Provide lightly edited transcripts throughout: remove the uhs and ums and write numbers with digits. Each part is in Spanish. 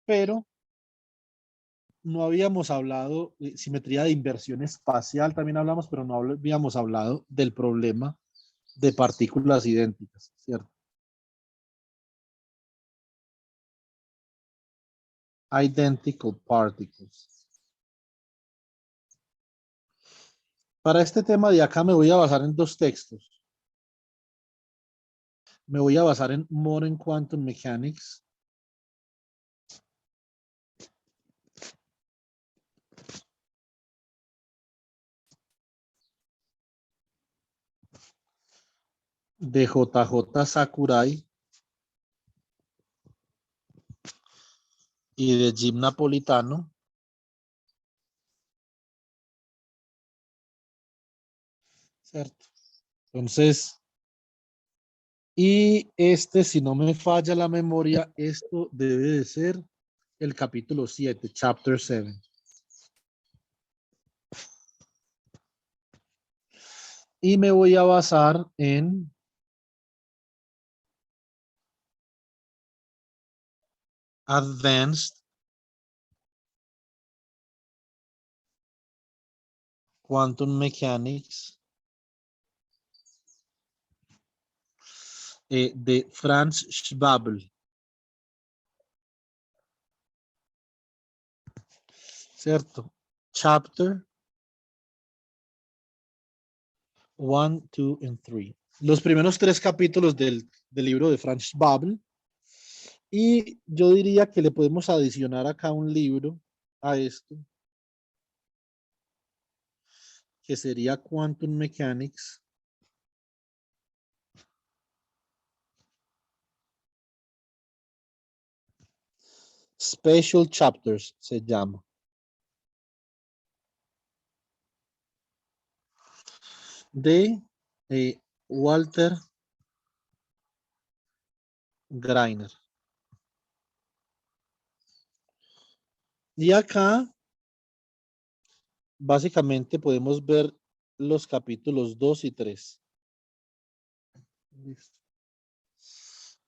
pero no habíamos hablado de simetría de inversión espacial, también hablamos, pero no habíamos hablado del problema de partículas idénticas, ¿cierto? Identical particles. Para este tema de acá me voy a basar en dos textos. Me voy a basar en Modern Quantum Mechanics de JJ Sakurai y de Jim Napolitano. ¿Cierto? Entonces, y si no me falla la memoria, esto debe de ser el capítulo 7, chapter 7. Y me voy a basar en Advanced Quantum Mechanics de Franz Schwabel. ¿Cierto? Chapter 1, 2 y 3. Los primeros 3 capítulos del libro de Franz Schwabel. Y yo diría que le podemos adicionar acá un libro a esto, que sería Quantum Mechanics. Special Chapters se llama. De Walter Greiner. Y acá, básicamente, podemos ver los capítulos 2 y 3. Listo.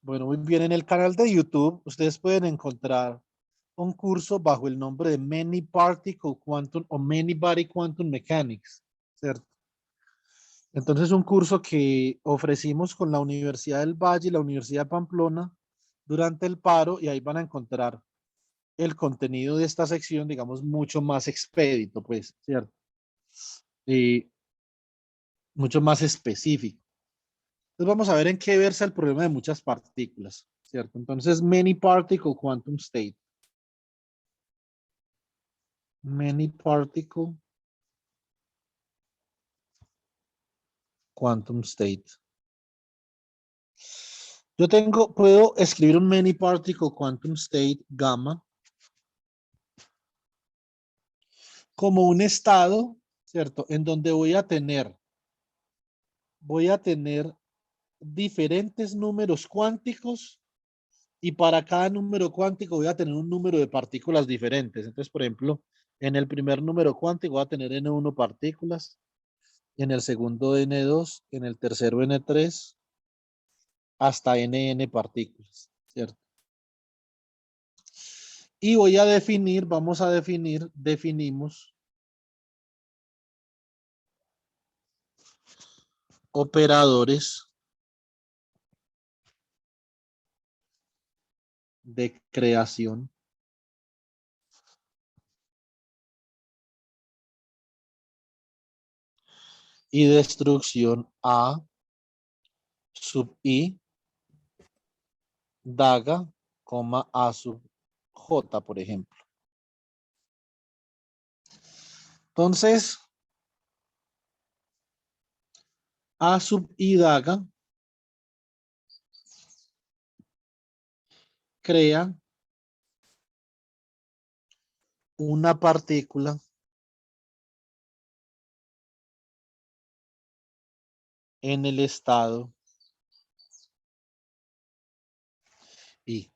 Bueno, muy bien. En el canal de YouTube, ustedes pueden encontrar un curso bajo el nombre de Many Particle Quantum o Many Body Quantum Mechanics, ¿cierto? Entonces, un curso que ofrecimos con la Universidad del Valle y la Universidad de Pamplona durante el paro, y ahí van a encontrar el contenido de esta sección, digamos, mucho más expedito, pues, ¿cierto? Y mucho más específico. Entonces, vamos a ver en qué versa el problema de muchas partículas, ¿cierto? Entonces, Many Particle Quantum State. Many Particle Quantum State. Puedo escribir un Many Particle Quantum State gamma como un estado, ¿cierto? En donde voy a tener diferentes números cuánticos y para cada número cuántico voy a tener un número de partículas diferentes. Entonces, por ejemplo, en el primer número cuántico voy a tener N1 partículas, en el segundo N2, en el tercero N3, hasta NN partículas, ¿cierto? Y definimos operadores de creación y destrucción A sub I, daga, A sub J, por ejemplo. Entonces, A sub I daga crea una partícula en el estado I,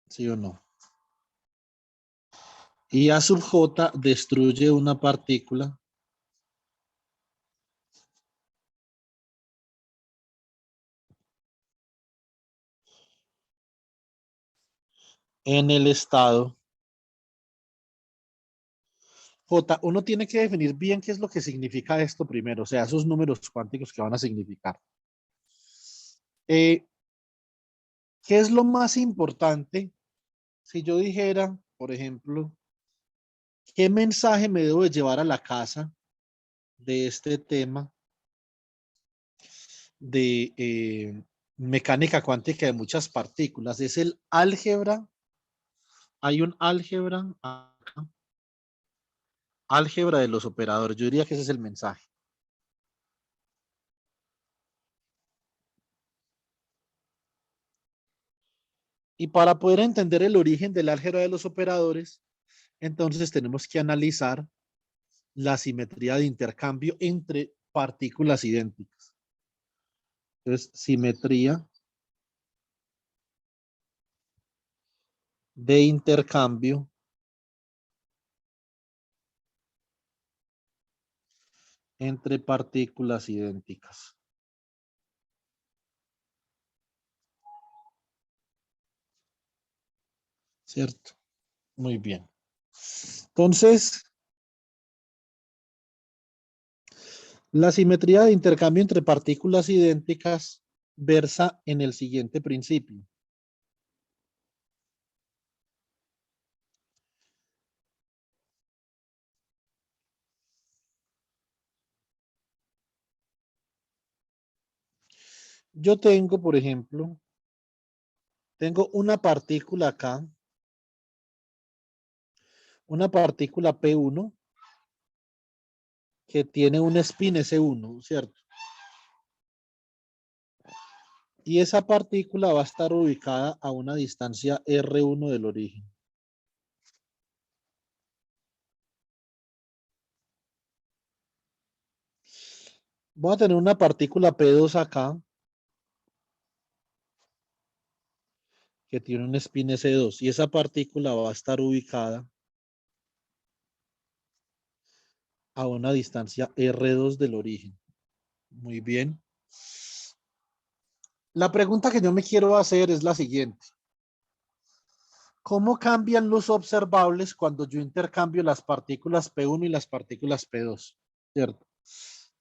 ¿sí o no? Y A sub J destruye una partícula en el estado J. Uno tiene que definir bien qué es lo que significa esto primero, o sea, esos números cuánticos que van a significar. Eh, ¿Qué es lo más importante? Si yo dijera, por ejemplo, ¿qué mensaje me debo de llevar a la casa de este tema de mecánica cuántica de muchas partículas? Es el álgebra. Hay un álgebra acá, álgebra de los operadores. Yo diría que ese es el mensaje. Y para poder entender el origen del álgebra de los operadores, entonces tenemos que analizar la simetría de intercambio entre partículas idénticas. Entonces, simetría de intercambio entre partículas idénticas. ¿Cierto? Muy bien. Entonces, la simetría de intercambio entre partículas idénticas versa en el siguiente principio. Yo tengo, por ejemplo, tengo una partícula acá, una partícula P1 que tiene un spin S1, ¿cierto? Y esa partícula va a estar ubicada a una distancia R1 del origen. Voy a tener una partícula P2 acá que tiene un spin S2 y esa partícula va a estar ubicada a una distancia R2 del origen. Muy bien. La pregunta que yo me quiero hacer es la siguiente. ¿Cómo cambian los observables cuando yo intercambio las partículas P1 y las partículas P2? ¿Cierto?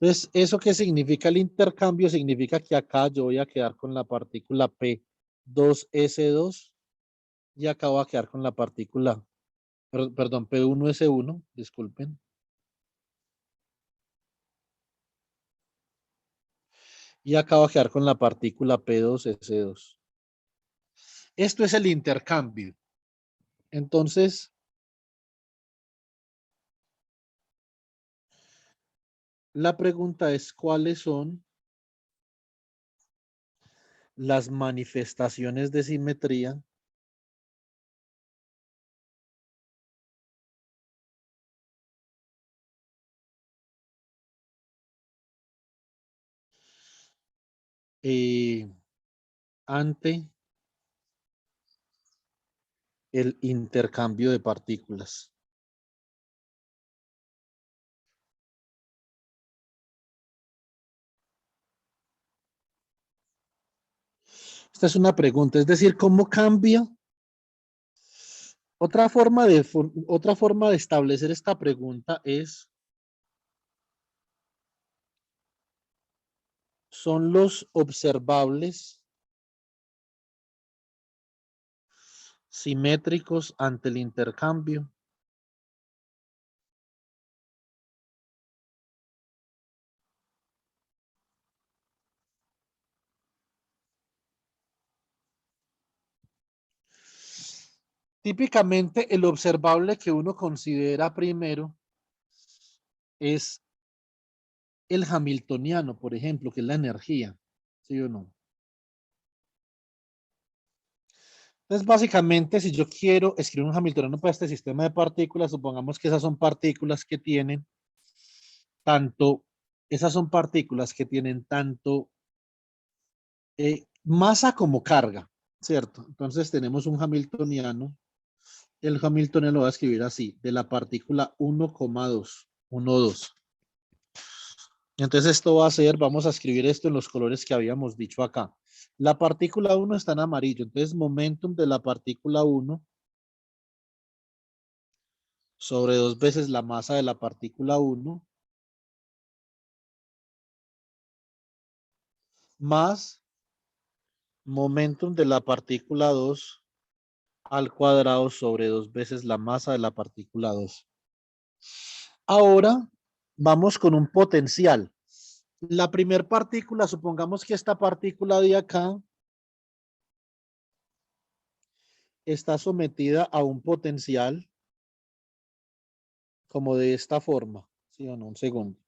Entonces, ¿eso qué significa el intercambio? Significa que acá yo voy a quedar con la partícula P2S2 y acá voy a quedar con la partícula, perdón, P1S1, disculpen. Y acá voy a quedar con la partícula P2S2. Esto es el intercambio. Entonces, la pregunta es, ¿cuáles son las manifestaciones de simetría ante el intercambio de partículas? Esta es una pregunta, es decir, ¿cómo cambia? Otra forma de establecer esta pregunta es, ¿son los observables simétricos ante el intercambio? Típicamente el observable que uno considera primero es el hamiltoniano, por ejemplo, que es la energía, ¿sí o no? Entonces, básicamente, si yo quiero escribir un hamiltoniano para este sistema de partículas, supongamos que esas son partículas que tienen tanto, esas son partículas que tienen tanto masa como carga, ¿cierto? Entonces tenemos un hamiltoniano. El hamiltoniano lo va a escribir así, de la partícula 1,2, 1,2. Entonces esto va a ser, vamos a escribir esto en los colores que habíamos dicho acá. La partícula 1 está en amarillo, entonces momentum de la partícula 1 sobre 2 veces la masa de la partícula 1 más momentum de la partícula 2 al cuadrado sobre 2 veces la masa de la partícula 2. Ahora vamos con un potencial. La primera partícula, supongamos que esta partícula de acá está sometida a un potencial como de esta forma. ¿Sí o no? Un segundo.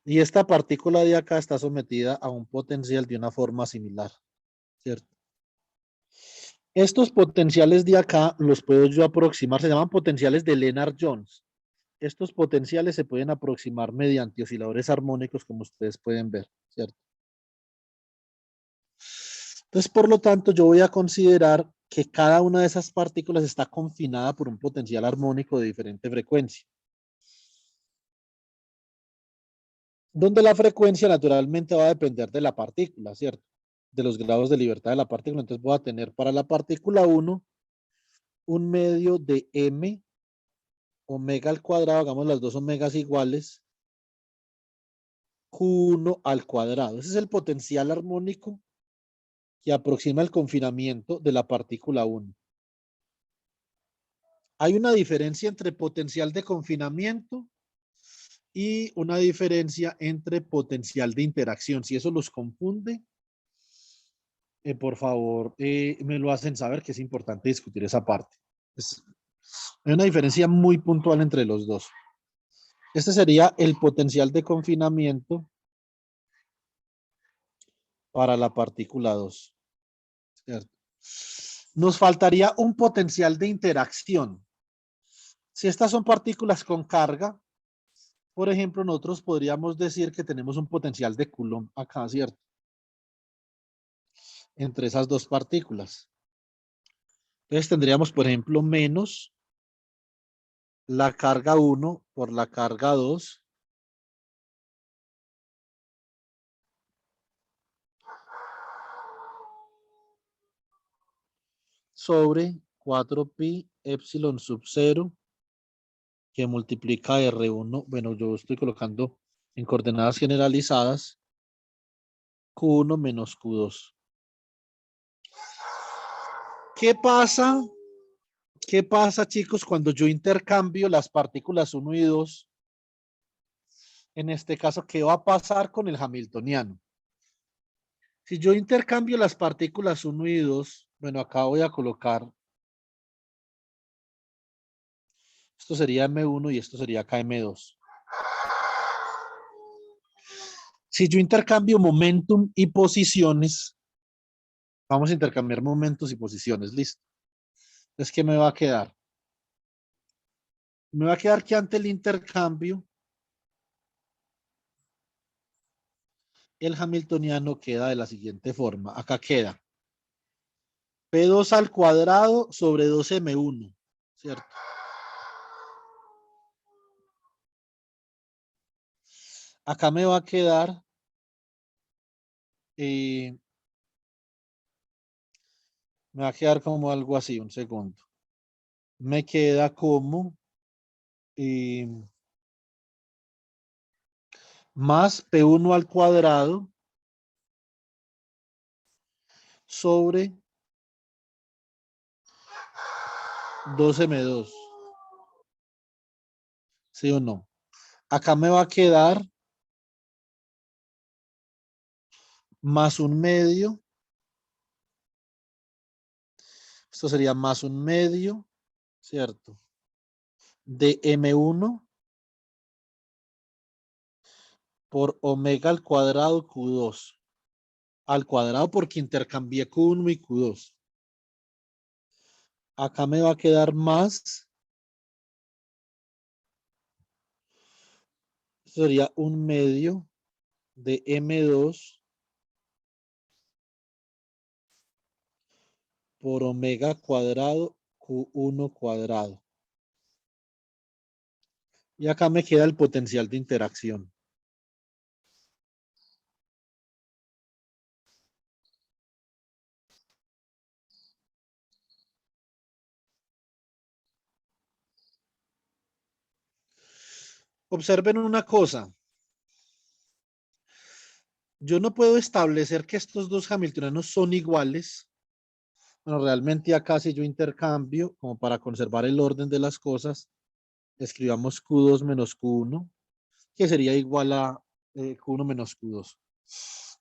Y esta partícula de acá está sometida a un potencial de una forma similar, ¿cierto? Estos potenciales de acá los puedo yo aproximar, se llaman potenciales de Lennard-Jones. Estos potenciales se pueden aproximar mediante osciladores armónicos, como ustedes pueden ver, ¿cierto? Entonces, por lo tanto, yo voy a considerar que cada una de esas partículas está confinada por un potencial armónico de diferente frecuencia. Donde la frecuencia naturalmente va a depender de la partícula, ¿cierto? De los grados de libertad de la partícula. Entonces voy a tener para la partícula 1 un medio de m omega al cuadrado, hagamos las dos omegas iguales, q1 al cuadrado. Ese es el potencial armónico que aproxima el confinamiento de la partícula 1. Hay una diferencia entre potencial de confinamiento y una diferencia entre potencial de interacción. Si eso los confunde, por favor, me lo hacen saber, que es importante discutir esa parte. Hay una diferencia muy puntual entre los dos. Este sería el potencial de confinamiento para la partícula 2. ¿Cierto? Nos faltaría un potencial de interacción. Si estas son partículas con carga, por ejemplo, nosotros podríamos decir que tenemos un potencial de Coulomb acá, ¿cierto? Entre esas dos partículas. Entonces tendríamos, por ejemplo, menos la carga 1 por la carga 2 sobre 4pi epsilon sub 0 que multiplica R1. Bueno, yo estoy colocando en coordenadas generalizadas Q1 menos Q2. ¿Qué pasa? ¿Qué pasa, chicos, cuando yo intercambio las partículas 1 y 2? En este caso, ¿qué va a pasar con el hamiltoniano? Si yo intercambio las partículas 1 y 2, bueno, acá voy a colocar, esto sería M1 y esto sería acá M2. Si yo intercambio momentum y posiciones, vamos a intercambiar momentos y posiciones, listo. Entonces, ¿qué me va a quedar? Me va a quedar que ante el intercambio, el hamiltoniano queda de la siguiente forma. Acá queda P2 al cuadrado sobre 2M1, ¿cierto? Acá me va a quedar, me va a quedar como algo así, un segundo. Me queda como eh, más P1 al cuadrado sobre 2M2. ¿Sí o no? Acá me va a quedar más un medio. Esto sería más un medio, ¿cierto? De M1 por omega al cuadrado Q2. Al cuadrado porque intercambié Q1 y Q2. Acá me va a quedar más. Esto sería un medio de M2 por omega cuadrado Q1 cuadrado. Y acá me queda el potencial de interacción. Observen una cosa. Yo no puedo establecer que estos dos hamiltonianos son iguales. Bueno, realmente acá si yo intercambio, como para conservar el orden de las cosas, escribamos Q2 menos Q1, que sería igual a Q1 menos Q2.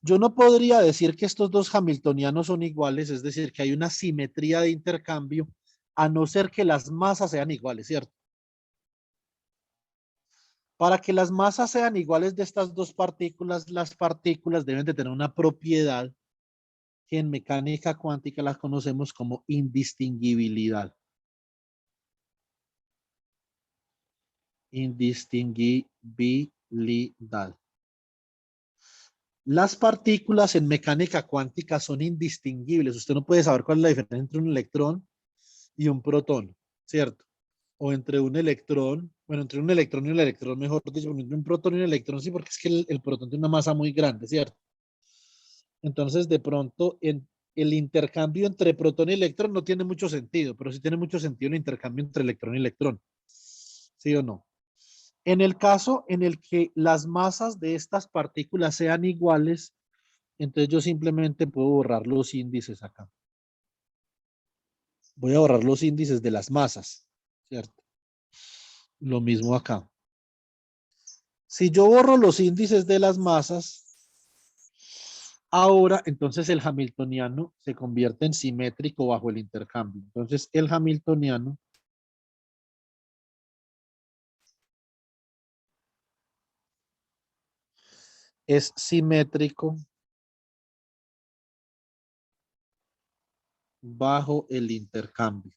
Yo no podría decir que estos dos hamiltonianos son iguales, es decir, que hay una simetría de intercambio, a no ser que las masas sean iguales, ¿cierto? Para que las masas sean iguales de estas dos partículas, las partículas deben de tener una propiedad que en mecánica cuántica las conocemos como indistinguibilidad. Indistinguibilidad. Las partículas en mecánica cuántica son indistinguibles. Usted no puede saber cuál es la diferencia entre un electrón y un protón, ¿cierto? O entre un electrón, bueno, entre un electrón y un electrón, mejor dicho, entre un protón y un electrón, sí, porque es que el protón tiene una masa muy grande, ¿cierto? Entonces, de pronto, el intercambio entre protón y electrón no tiene mucho sentido, pero sí tiene mucho sentido el intercambio entre electrón y electrón, ¿sí o no? En el caso en el que las masas de estas partículas sean iguales, entonces yo simplemente puedo borrar los índices acá. Voy a borrar los índices de las masas, ¿cierto? Lo mismo acá. Si yo borro los índices de las masas, ahora entonces el hamiltoniano se convierte en simétrico bajo el intercambio. Entonces el hamiltoniano es simétrico bajo el intercambio.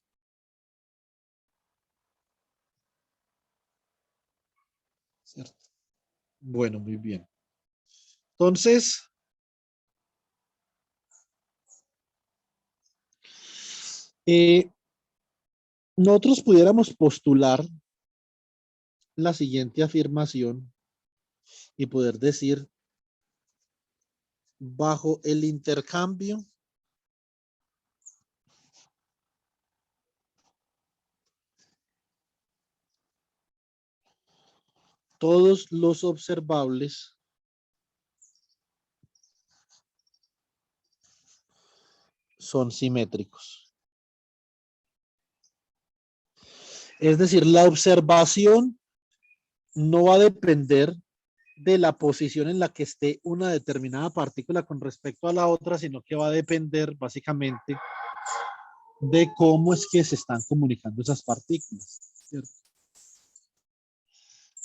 ¿Cierto? Bueno, muy bien. Entonces, eh, nosotros pudiéramos postular la siguiente afirmación y poder decir, bajo el intercambio, todos los observables son simétricos. Es decir, la observación no va a depender de la posición en la que esté una determinada partícula con respecto a la otra, sino que va a depender básicamente de cómo es que se están comunicando esas partículas, ¿cierto?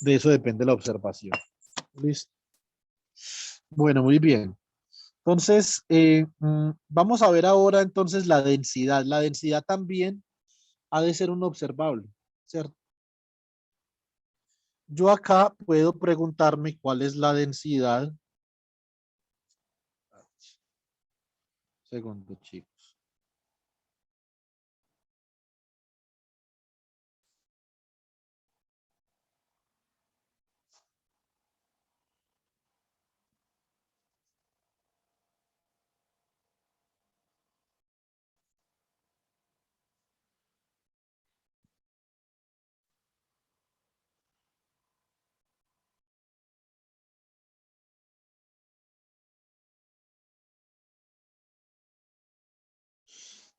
De eso depende la observación. ¿Listo? Bueno, muy bien. Entonces, vamos a ver ahora entonces la densidad. La densidad también ha de ser un observable, ¿cierto? Yo acá puedo preguntarme cuál es la densidad. Segundo, chicos.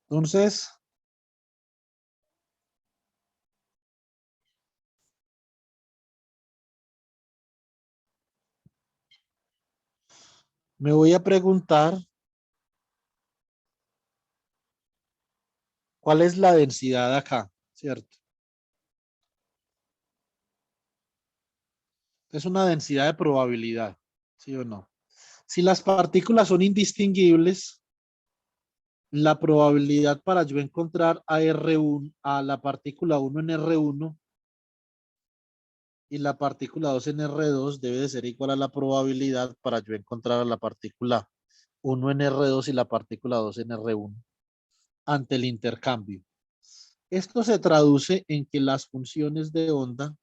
Entonces, me voy a preguntar cuál es la densidad acá, ¿cierto? Es una densidad de probabilidad, ¿sí o no? Si las partículas son indistinguibles, la probabilidad para yo encontrar a R1, a la partícula 1 en R1 y la partícula 2 en R2 debe de ser igual a la probabilidad para yo encontrar a la partícula 1 en R2 y la partícula 2 en R1 ante el intercambio. Esto se traduce en que las funciones de onda,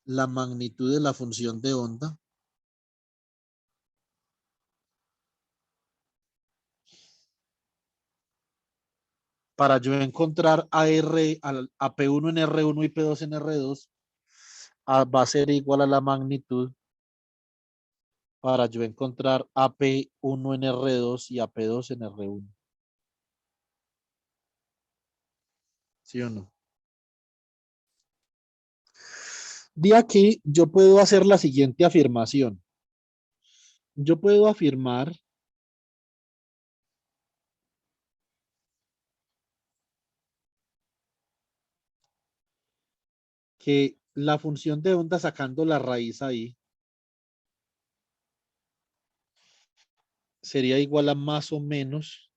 la magnitud de la función de onda, para yo encontrar a P1 en R1 y P2 en R2, va a ser igual a la magnitud para yo encontrar AP1 en R2 y AP2 en R1. ¿Sí o no? De aquí yo puedo hacer la siguiente afirmación. Yo puedo afirmar que la función de onda sacando la raíz ahí sería igual a más o menos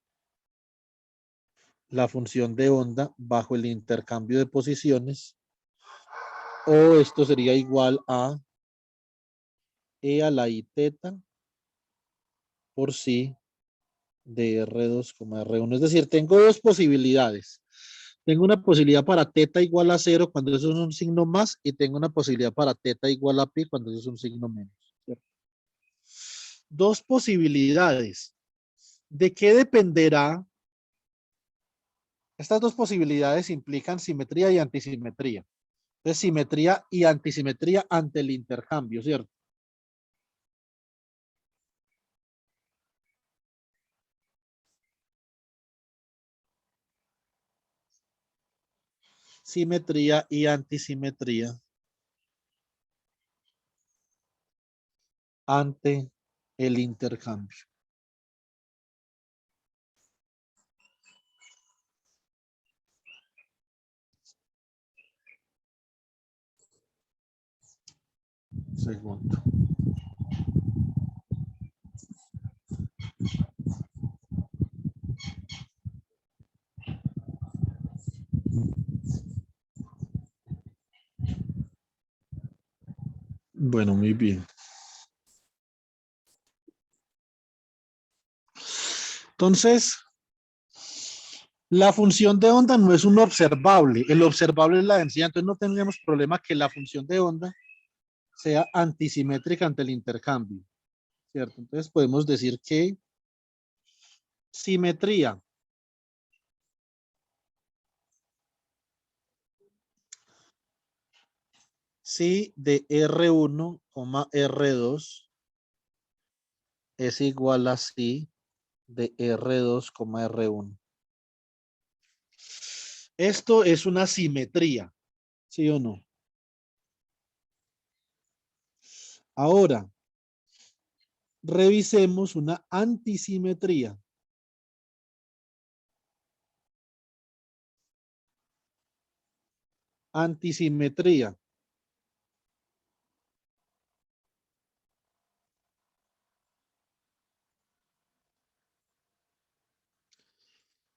la función de onda bajo el intercambio de posiciones, o esto sería igual a E a la I teta por sí de R2, R1. Es decir, tengo dos posibilidades. Tengo una posibilidad para teta igual a 0 cuando eso es un signo más, y tengo una posibilidad para teta igual a pi cuando eso es un signo menos. ¿Cierto? Dos posibilidades. ¿De qué dependerá? Estas dos posibilidades implican simetría y antisimetría. Entonces, simetría y antisimetría ante el intercambio, ¿cierto? Simetría y antisimetría ante el intercambio. Segundo. Bueno, muy bien. Entonces, la función de onda no es un observable. El observable es la densidad. Entonces, no tendríamos problema que la función de onda sea antisimétrica ante el intercambio, ¿cierto? Entonces, podemos decir que simetría si de R1, R2 es igual a si de R2, R1. Esto es una simetría, ¿sí o no? Ahora, revisemos una antisimetría. Antisimetría.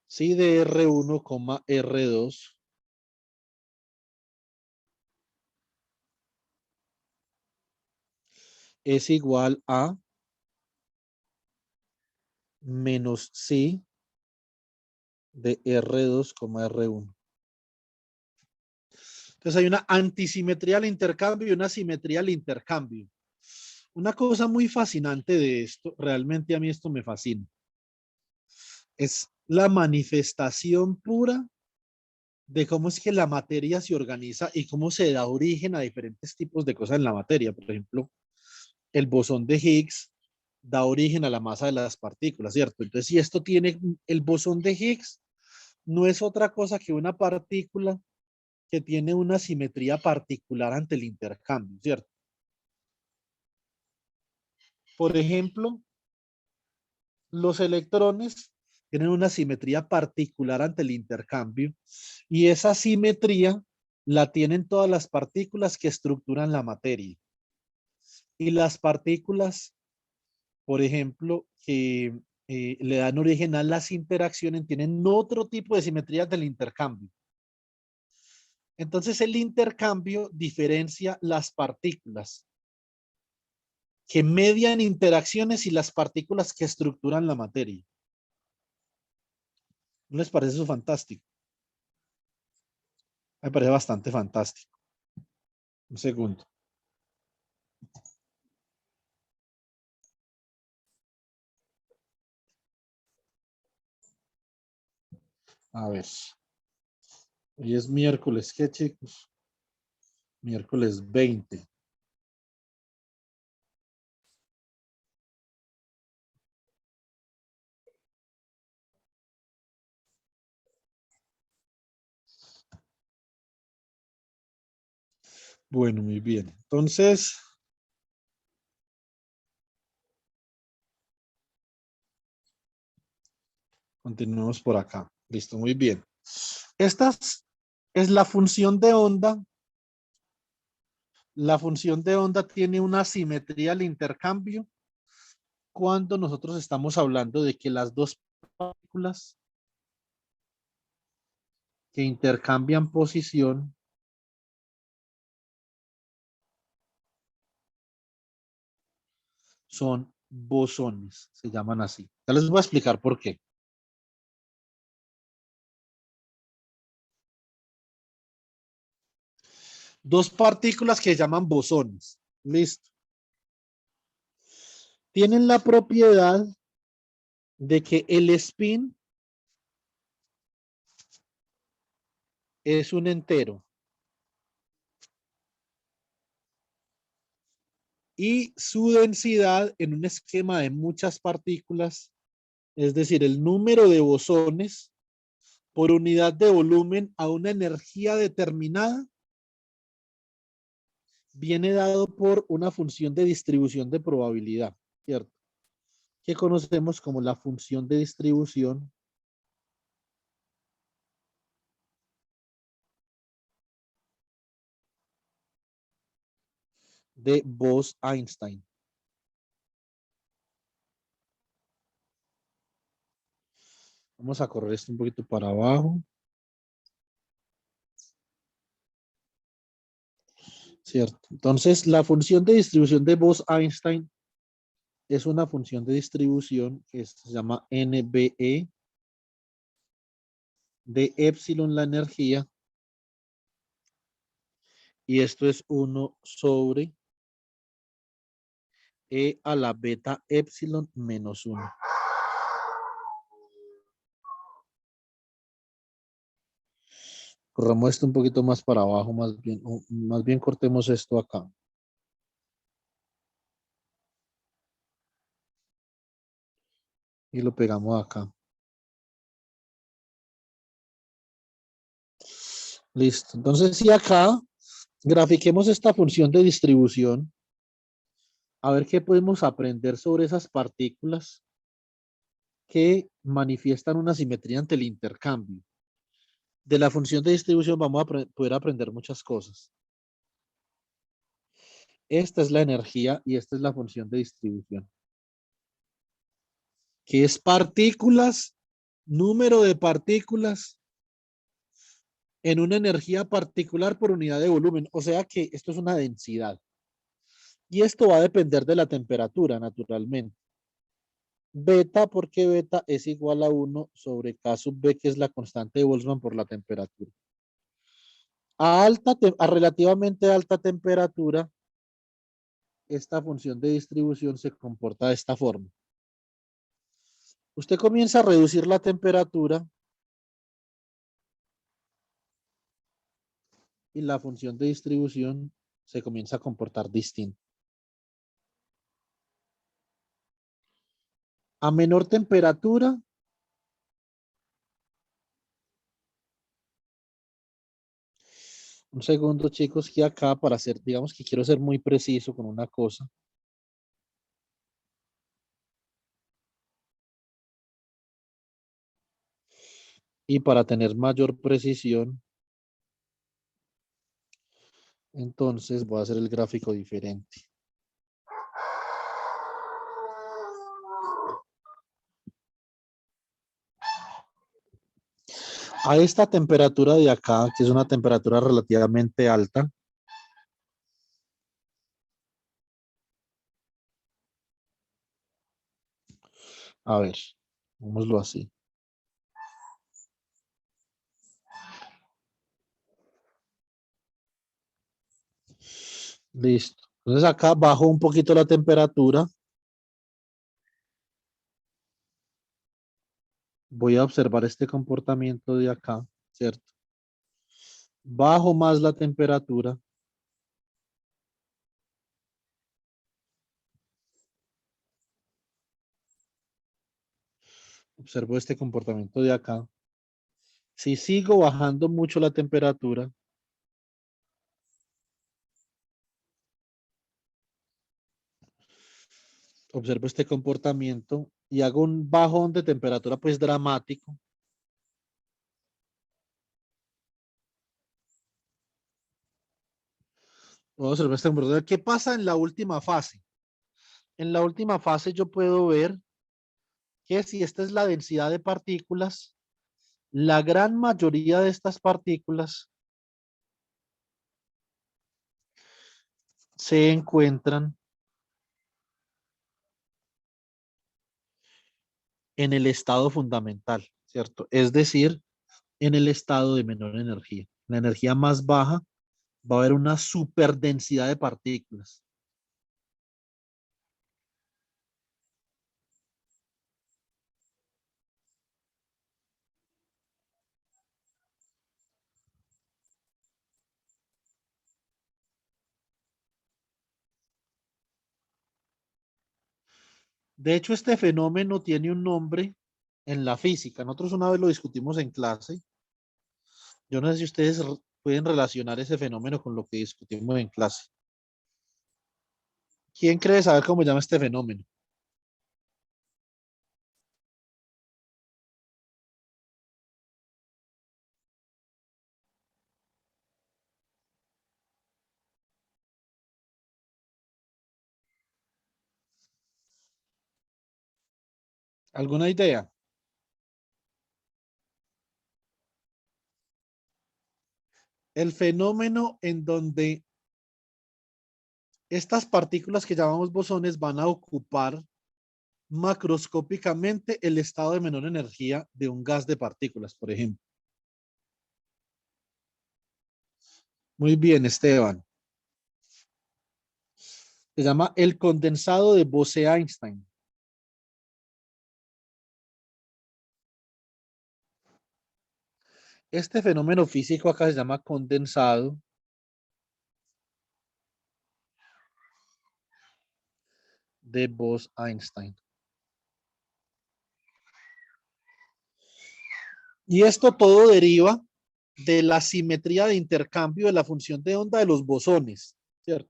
Si de R1, R2 es igual a menos si de R2, R1. Entonces hay una antisimetría al intercambio y una simetría al intercambio. Una cosa muy fascinante de esto, realmente a mí esto me fascina, es la manifestación pura de cómo es que la materia se organiza y cómo se da origen a diferentes tipos de cosas en la materia. Por ejemplo, el bosón de Higgs da origen a la masa de las partículas, ¿cierto? Entonces, si esto tiene el bosón de Higgs, no es otra cosa que una partícula que tiene una simetría particular ante el intercambio, ¿cierto? Por ejemplo, los electrones tienen una simetría particular ante el intercambio y esa simetría la tienen todas las partículas que estructuran la materia. Y las partículas, por ejemplo, que le dan origen a las interacciones, tienen otro tipo de simetría del intercambio. Entonces el intercambio diferencia las partículas que median interacciones y las partículas que estructuran la materia. ¿No les parece eso fantástico? Me parece bastante fantástico. Un segundo. A ver. Hoy es miércoles. ¿Qué, chicos? Miércoles 20. Bueno, muy bien. Entonces, continuemos por acá. Listo, muy bien. Esta es la función de onda. La función de onda tiene una simetría al intercambio cuando nosotros estamos hablando de que las dos partículas que intercambian posición son bosones, se llaman así. Ya les voy a explicar por qué. Dos partículas que se llaman bosones. Listo. Tienen la propiedad de que el spin es un entero y su densidad en un esquema de muchas partículas, es decir, el número de bosones por unidad de volumen a una energía determinada, viene dado por una función de distribución de probabilidad, ¿cierto? Que conocemos como la función de distribución de Bose-Einstein. Vamos a correr esto un poquito para abajo. ¿Cierto? Entonces, la función de distribución de Bose-Einstein es una función de distribución que se llama NBE de epsilon la energía y esto es 1 sobre E a la beta epsilon menos 1. Corramos esto un poquito más para abajo, más bien cortemos esto acá. Y lo pegamos acá. Listo. Entonces, si acá grafiquemos esta función de distribución, a ver qué podemos aprender sobre esas partículas que manifiestan una simetría ante el intercambio. De la función de distribución vamos a poder aprender muchas cosas. Esta es la energía y esta es la función de distribución. Que es partículas, número de partículas en una energía particular por unidad de volumen. O sea que esto es una densidad. Y esto va a depender de la temperatura, naturalmente. Beta, porque beta es igual a 1 sobre K sub B, que es la constante de Boltzmann por la temperatura. A relativamente alta temperatura, esta función de distribución se comporta de esta forma. Usted comienza a reducir la temperatura y la función de distribución se comienza a comportar distinto. A menor temperatura, un segundo chicos, que acá para hacer, digamos que quiero ser muy preciso con una cosa. Y para tener mayor precisión, entonces voy a hacer el gráfico diferente. A esta temperatura de acá, que es una temperatura relativamente alta, a ver, vámoslo así. Listo. Entonces acá bajo un poquito la temperatura. Voy a observar este comportamiento de acá, ¿cierto? Bajo más la temperatura Observo este comportamiento de acá. Si sigo bajando mucho la temperatura, observo este comportamiento y hago un bajón de temperatura pues dramático. Vamos a observar este comportamiento. ¿Qué pasa en la última fase? En la última fase yo puedo ver que si esta es la densidad de partículas, la gran mayoría de estas partículas se encuentran en el estado fundamental, ¿cierto? Es decir, en el estado de menor energía. La energía más baja va a haber una superdensidad de partículas. De hecho, este fenómeno tiene un nombre en la física. Nosotros una vez lo discutimos en clase. Yo no sé si ustedes pueden relacionar ese fenómeno con lo que discutimos en clase. ¿Quién cree saber cómo se llama este fenómeno? ¿Alguna idea? El fenómeno en donde estas partículas que llamamos bosones van a ocupar macroscópicamente el estado de menor energía de un gas de partículas, por ejemplo. Muy bien, Esteban. Se llama el condensado de Bose-Einstein. Este fenómeno físico acá se llama condensado de Bose-Einstein. Y esto todo deriva de la simetría de intercambio de la función de onda de los bosones, ¿cierto?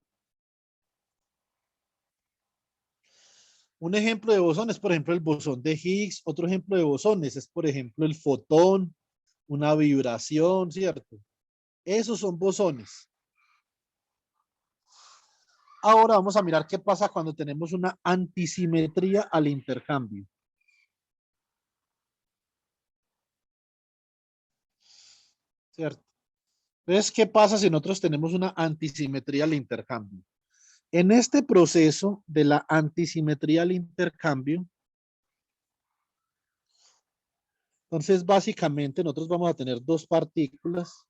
Un ejemplo de bosón es, por ejemplo, el bosón de Higgs. Otro ejemplo de bosones es, por ejemplo, el fotón, una vibración, ¿cierto? Esos son bosones. Ahora vamos a mirar qué pasa cuando tenemos una antisimetría al intercambio. ¿Cierto? Entonces, ¿qué pasa si nosotros tenemos una antisimetría al intercambio? En este proceso de la antisimetría al intercambio, entonces básicamente nosotros vamos a tener dos partículas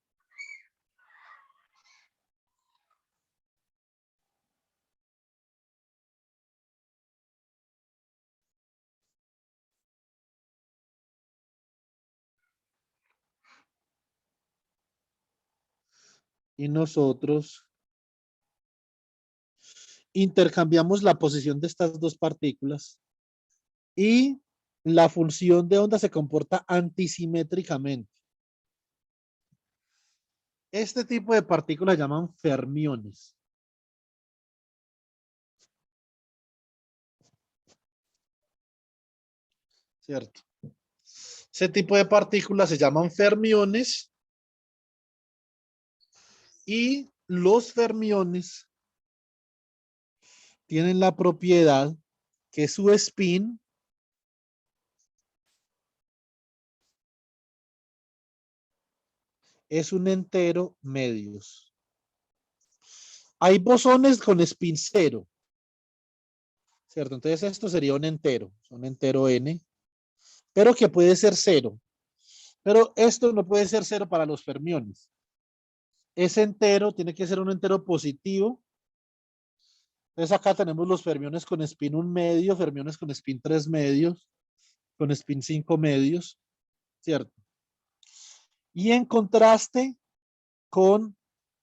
y nosotros intercambiamos la posición de estas dos partículas y la función de onda se comporta antisimétricamente. Este tipo de partículas se llaman fermiones. ¿Cierto? Ese tipo de partículas se llaman fermiones y los fermiones tienen la propiedad que su spin es un entero medios. Hay bosones con spin cero, ¿cierto? Entonces esto sería un entero n, pero que puede ser cero. Pero esto no puede ser cero para los fermiones. Ese entero tiene que ser un entero positivo. Entonces acá tenemos los fermiones con spin 1 medio, fermiones con spin 3 medios, con spin 5 medios, ¿cierto? Y en contraste con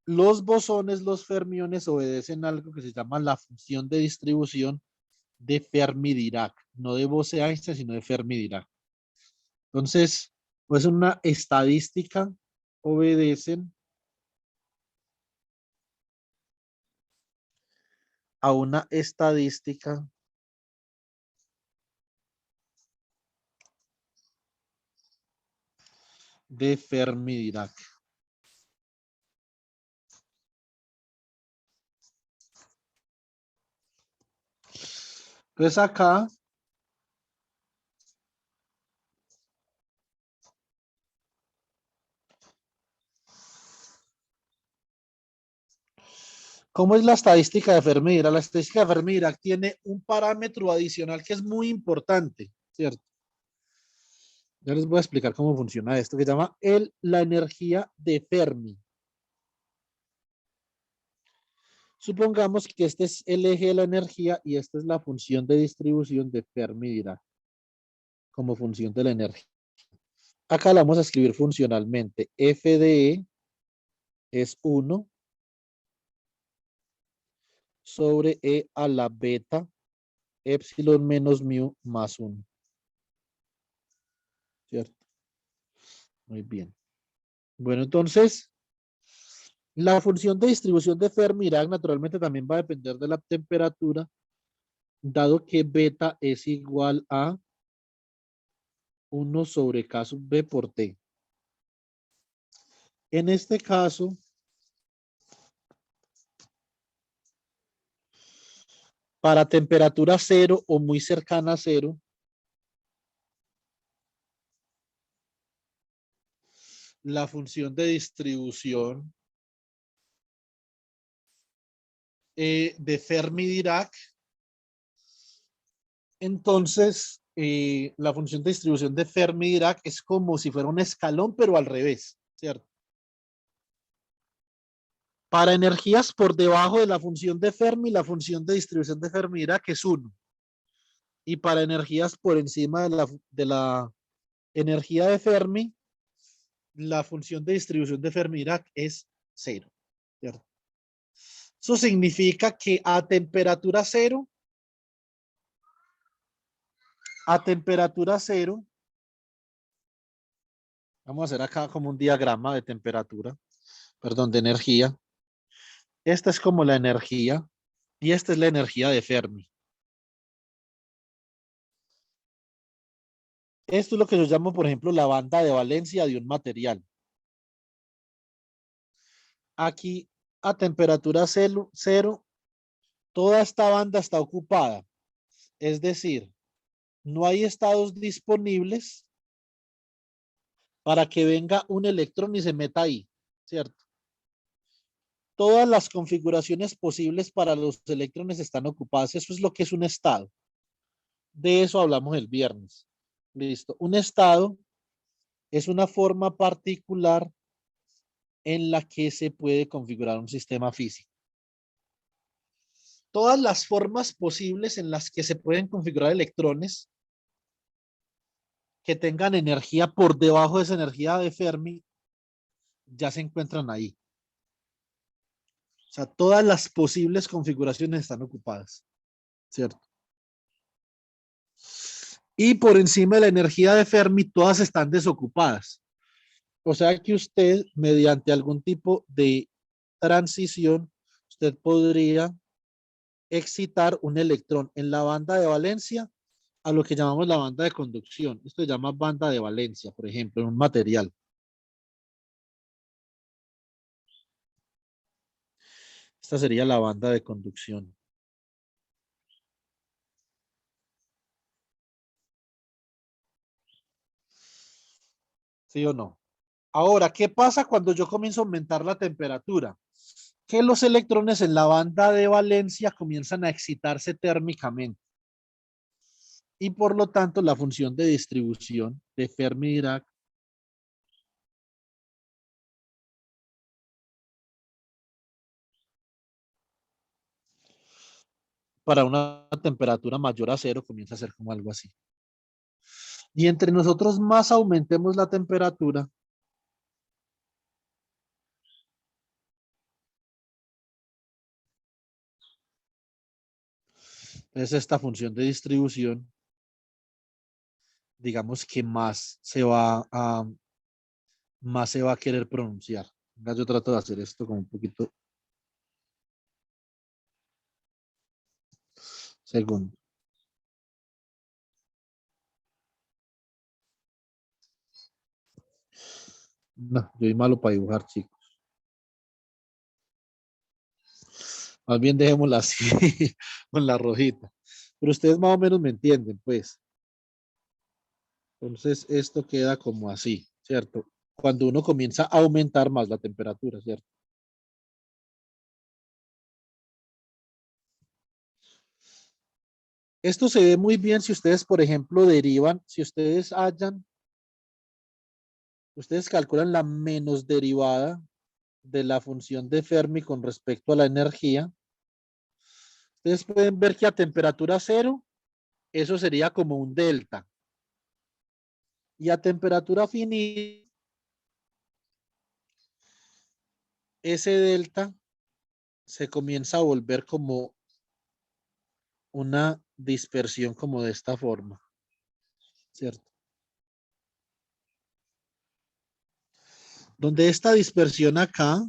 los bosones, los fermiones obedecen a algo que se llama la función de distribución de Fermi-Dirac, no de Bose-Einstein, sino de Fermi-Dirac. Entonces, pues una estadística obedecen a una estadística de Fermi-Dirac. Entonces acá ¿cómo es la estadística de Fermi-Dirac? La estadística de Fermi-Dirac tiene un parámetro adicional que es muy importante, ¿cierto? Ya les voy a explicar cómo funciona esto, que se llama la energía de Fermi. Supongamos que este es el eje de la energía y esta es la función de distribución de Fermi-Dirac como función de la energía. Acá la vamos a escribir funcionalmente. F de E es 1 sobre E a la beta epsilon menos mu más 1. ¿Cierto? Muy bien. Bueno, entonces, la función de distribución de Fermi-Dirac naturalmente también va a depender de la temperatura, dado que beta es igual a 1 sobre K sub B por T. En este caso, para temperatura cero o muy cercana a cero, la función de distribución de Fermi-Dirac, entonces la función de distribución de Fermi-Dirac es como si fuera un escalón, pero al revés, ¿cierto? Para energías por debajo de la función de Fermi, la función de distribución de Fermi-Dirac es 1. Y para energías por encima de la energía de Fermi, la función de distribución de Fermi-Dirac es 0, ¿cierto? Eso significa que a temperatura cero, vamos a hacer acá como un diagrama de temperatura, perdón, de energía. Esta es como la energía y esta es la energía de Fermi. Esto es lo que yo llamo, por ejemplo, la banda de valencia de un material. Aquí a temperatura cero, toda esta banda está ocupada. Es decir, no hay estados disponibles para que venga un electrón y se meta ahí, ¿cierto? Todas las configuraciones posibles para los electrones están ocupadas. Eso es lo que es un estado. De eso hablamos el viernes. Listo. Un estado es una forma particular en la que se puede configurar un sistema físico. Todas las formas posibles en las que se pueden configurar electrones que tengan energía por debajo de esa energía de Fermi ya se encuentran ahí. O sea, todas las posibles configuraciones están ocupadas, ¿cierto? Y por encima de la energía de Fermi, todas están desocupadas. O sea que usted, mediante algún tipo de transición, usted podría excitar un electrón en la banda de valencia a lo que llamamos la banda de conducción. Esto se llama banda de valencia, por ejemplo, en un material. Esta sería la banda de conducción. ¿Sí o no? Ahora, ¿qué pasa cuando yo comienzo a aumentar la temperatura? Que los electrones en la banda de valencia comienzan a excitarse térmicamente. Y por lo tanto, la función de distribución de Fermi-Dirac para una temperatura mayor a cero comienza a ser como algo así. Y entre nosotros más aumentemos la temperatura, es esta función de distribución digamos que más se va a querer pronunciar. Venga, yo trato de hacer esto como un poquito. Segundo. No, yo soy malo para dibujar, chicos. Más bien dejémosla así, con la rojita. Pero ustedes más o menos me entienden, pues. Entonces, esto queda como así, ¿cierto? Cuando uno comienza a aumentar más la temperatura, ¿cierto? Esto se ve muy bien si ustedes, por ejemplo, derivan, si ustedes calculan la menos derivada de la función de Fermi con respecto a la energía. Ustedes pueden ver que a temperatura cero, eso sería como un delta. Y a temperatura finita, ese delta se comienza a volver como una dispersión como de esta forma, ¿cierto? Donde esta dispersión acá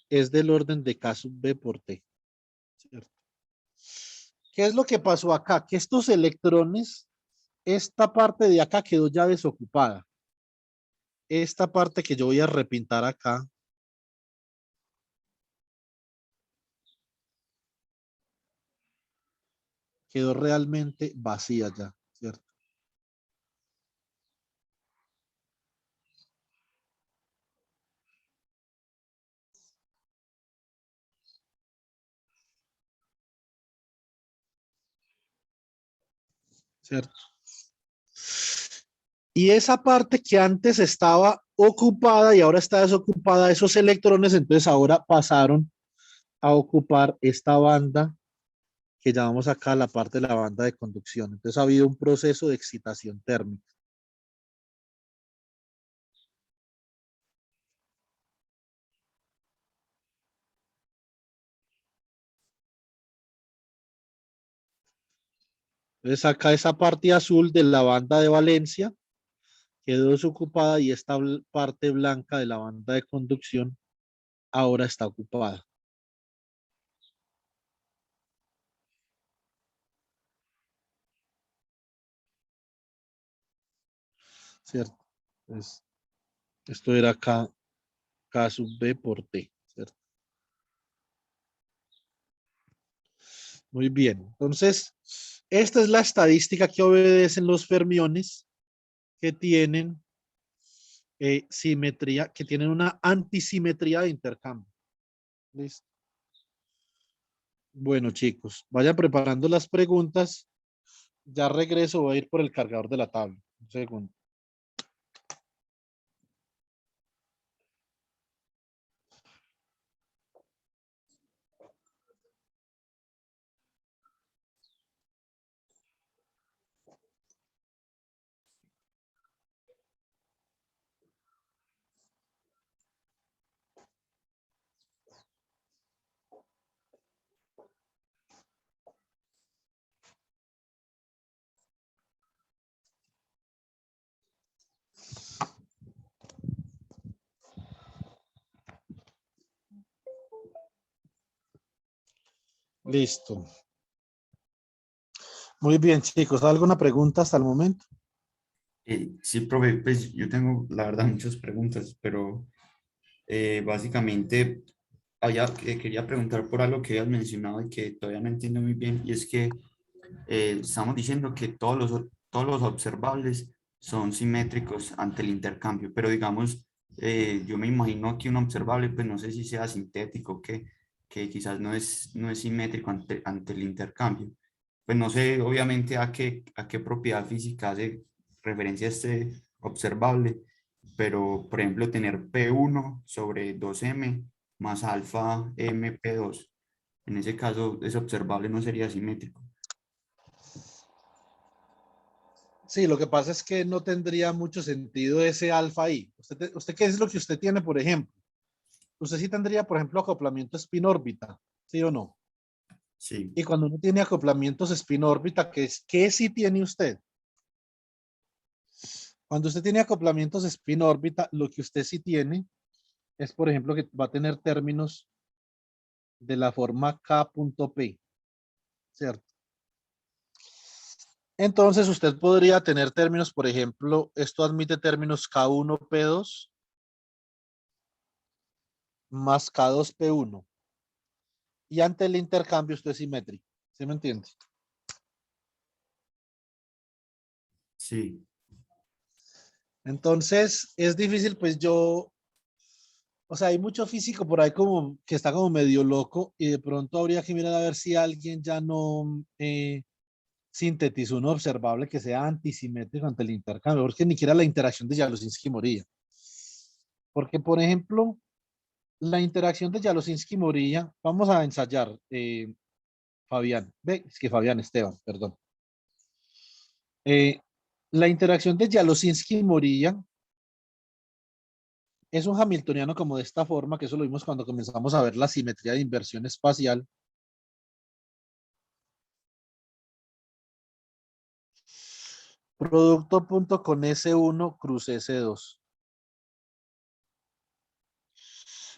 es del orden de K sub B por T, ¿cierto? ¿Qué es lo que pasó acá? Que estos electrones, esta parte de acá quedó ya desocupada. Esta parte que yo voy a repintar acá, quedó realmente vacía ya, ¿cierto? ¿Cierto? Y esa parte que antes estaba ocupada y ahora está desocupada, esos electrones, entonces ahora pasaron a ocupar esta banda que llamamos acá la parte de la banda de conducción. Entonces ha habido un proceso de excitación térmica. Entonces acá esa parte azul de la banda de valencia quedó desocupada y esta parte blanca de la banda de conducción ahora está ocupada. ¿Cierto? Entonces, esto era K sub B por T, ¿cierto? Muy bien. Entonces, esta es la estadística que obedecen los fermiones que tienen simetría, que tienen una antisimetría de intercambio. ¿Listo? Bueno, chicos, vayan preparando las preguntas. Ya regreso, voy a ir por el cargador de la tabla. Un segundo. Listo. Muy bien, chicos. ¿Alguna pregunta hasta el momento? Sí, profe, pues yo tengo la verdad muchas preguntas, pero básicamente quería preguntar por algo que habías mencionado y que todavía no entiendo muy bien, y es que estamos diciendo que todos los observables son simétricos ante el intercambio, pero digamos, yo me imagino que un observable, pues no sé si sea sintético, que quizás no es simétrico ante el intercambio. Pues no sé, obviamente, a qué propiedad física hace referencia este observable, pero por ejemplo, tener P1 sobre 2M más alfa MP2, en ese caso, ese observable no sería simétrico. Sí, lo que pasa es que no tendría mucho sentido ese alfa ahí. ¿Usted qué es lo que usted tiene, por ejemplo? Usted sí tendría, por ejemplo, acoplamiento spin órbita, ¿sí o no? Sí, Y cuando uno tiene acoplamientos spin-órbita, ¿qué sí tiene usted? Cuando usted tiene acoplamientos spin-órbita, lo que usted sí tiene es, por ejemplo, que va a tener términos de la forma K.P, ¿cierto? Entonces usted podría tener términos, por ejemplo, esto admite términos K1P2 más K2P1. Y ante el intercambio usted es simétrico. ¿Sí me entiende? sí. Entonces es difícil, pues yo, o sea, hay mucho físico por ahí como que está como medio loco y de pronto habría que mirar a ver si alguien ya no sintetizó un observable que sea antisimétrico ante el intercambio, porque ni siquiera la interacción de Jaroszewski moría. Porque, por ejemplo, la interacción de Jaroszewski Morilla, vamos a ensayar, Fabián, ve, es que Fabián Esteban, perdón. Eh, la interacción de Jaroszewski Morilla es un hamiltoniano como de esta forma, que eso lo vimos cuando comenzamos a ver la simetría de inversión espacial. Producto punto con S1 cruz S2.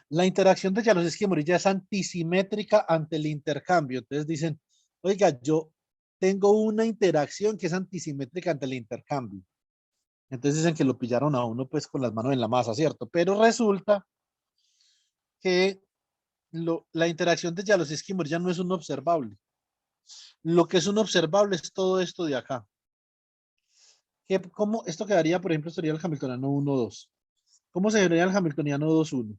La interacción de Jaroszewski Morilla es antisimétrica ante el intercambio. Entonces dicen, oiga, yo tengo una interacción que es antisimétrica ante el intercambio. Entonces dicen que lo pillaron a uno pues con las manos en la masa, ¿cierto? Pero resulta que la interacción de Jaroszewski-Morilla no es un observable. Lo que es un observable es todo esto de acá. ¿Cómo esto quedaría, por ejemplo, sería el Hamiltoniano 1-2? ¿Cómo se vería el Hamiltoniano 2-1?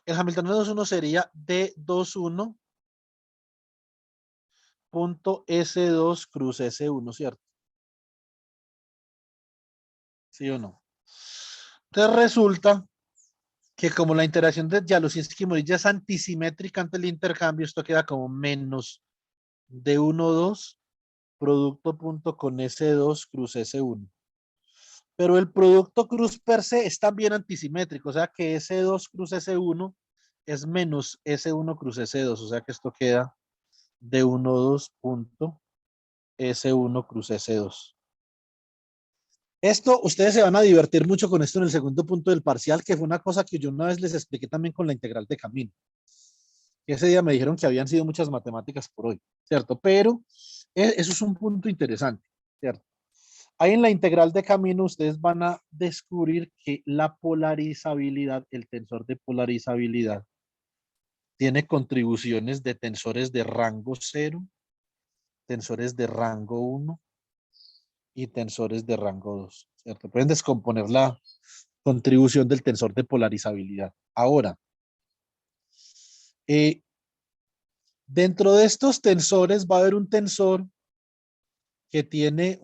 El Hamiltoniano 2-1 sería D21 punto S2 cruz S1, ¿cierto? ¿Sí o no? Entonces resulta que como la interacción de Jaroszewski-Morilla es antisimétrica ante el intercambio, esto queda como menos D1-2 producto punto con S2 cruz S1. Pero el producto cruz per se es también antisimétrico, o sea que S2 cruz S1 es menos S1 cruz S2, o sea que esto queda D12 punto S1 cruz S2. Esto, ustedes se van a divertir mucho con esto en el segundo punto del parcial, que fue una cosa que yo una vez les expliqué también con la integral de camino. Ese día me dijeron que habían sido muchas matemáticas por hoy, ¿cierto? Pero eso es un punto interesante, ¿cierto? Ahí en la integral de camino ustedes van a descubrir que la polarizabilidad, el tensor de polarizabilidad, tiene contribuciones de tensores de rango 0, tensores de rango 1 y tensores de rango 2, ¿cierto? Pueden descomponer la contribución del tensor de polarizabilidad. Ahora, eh, dentro de estos tensores va a haber un tensor que tiene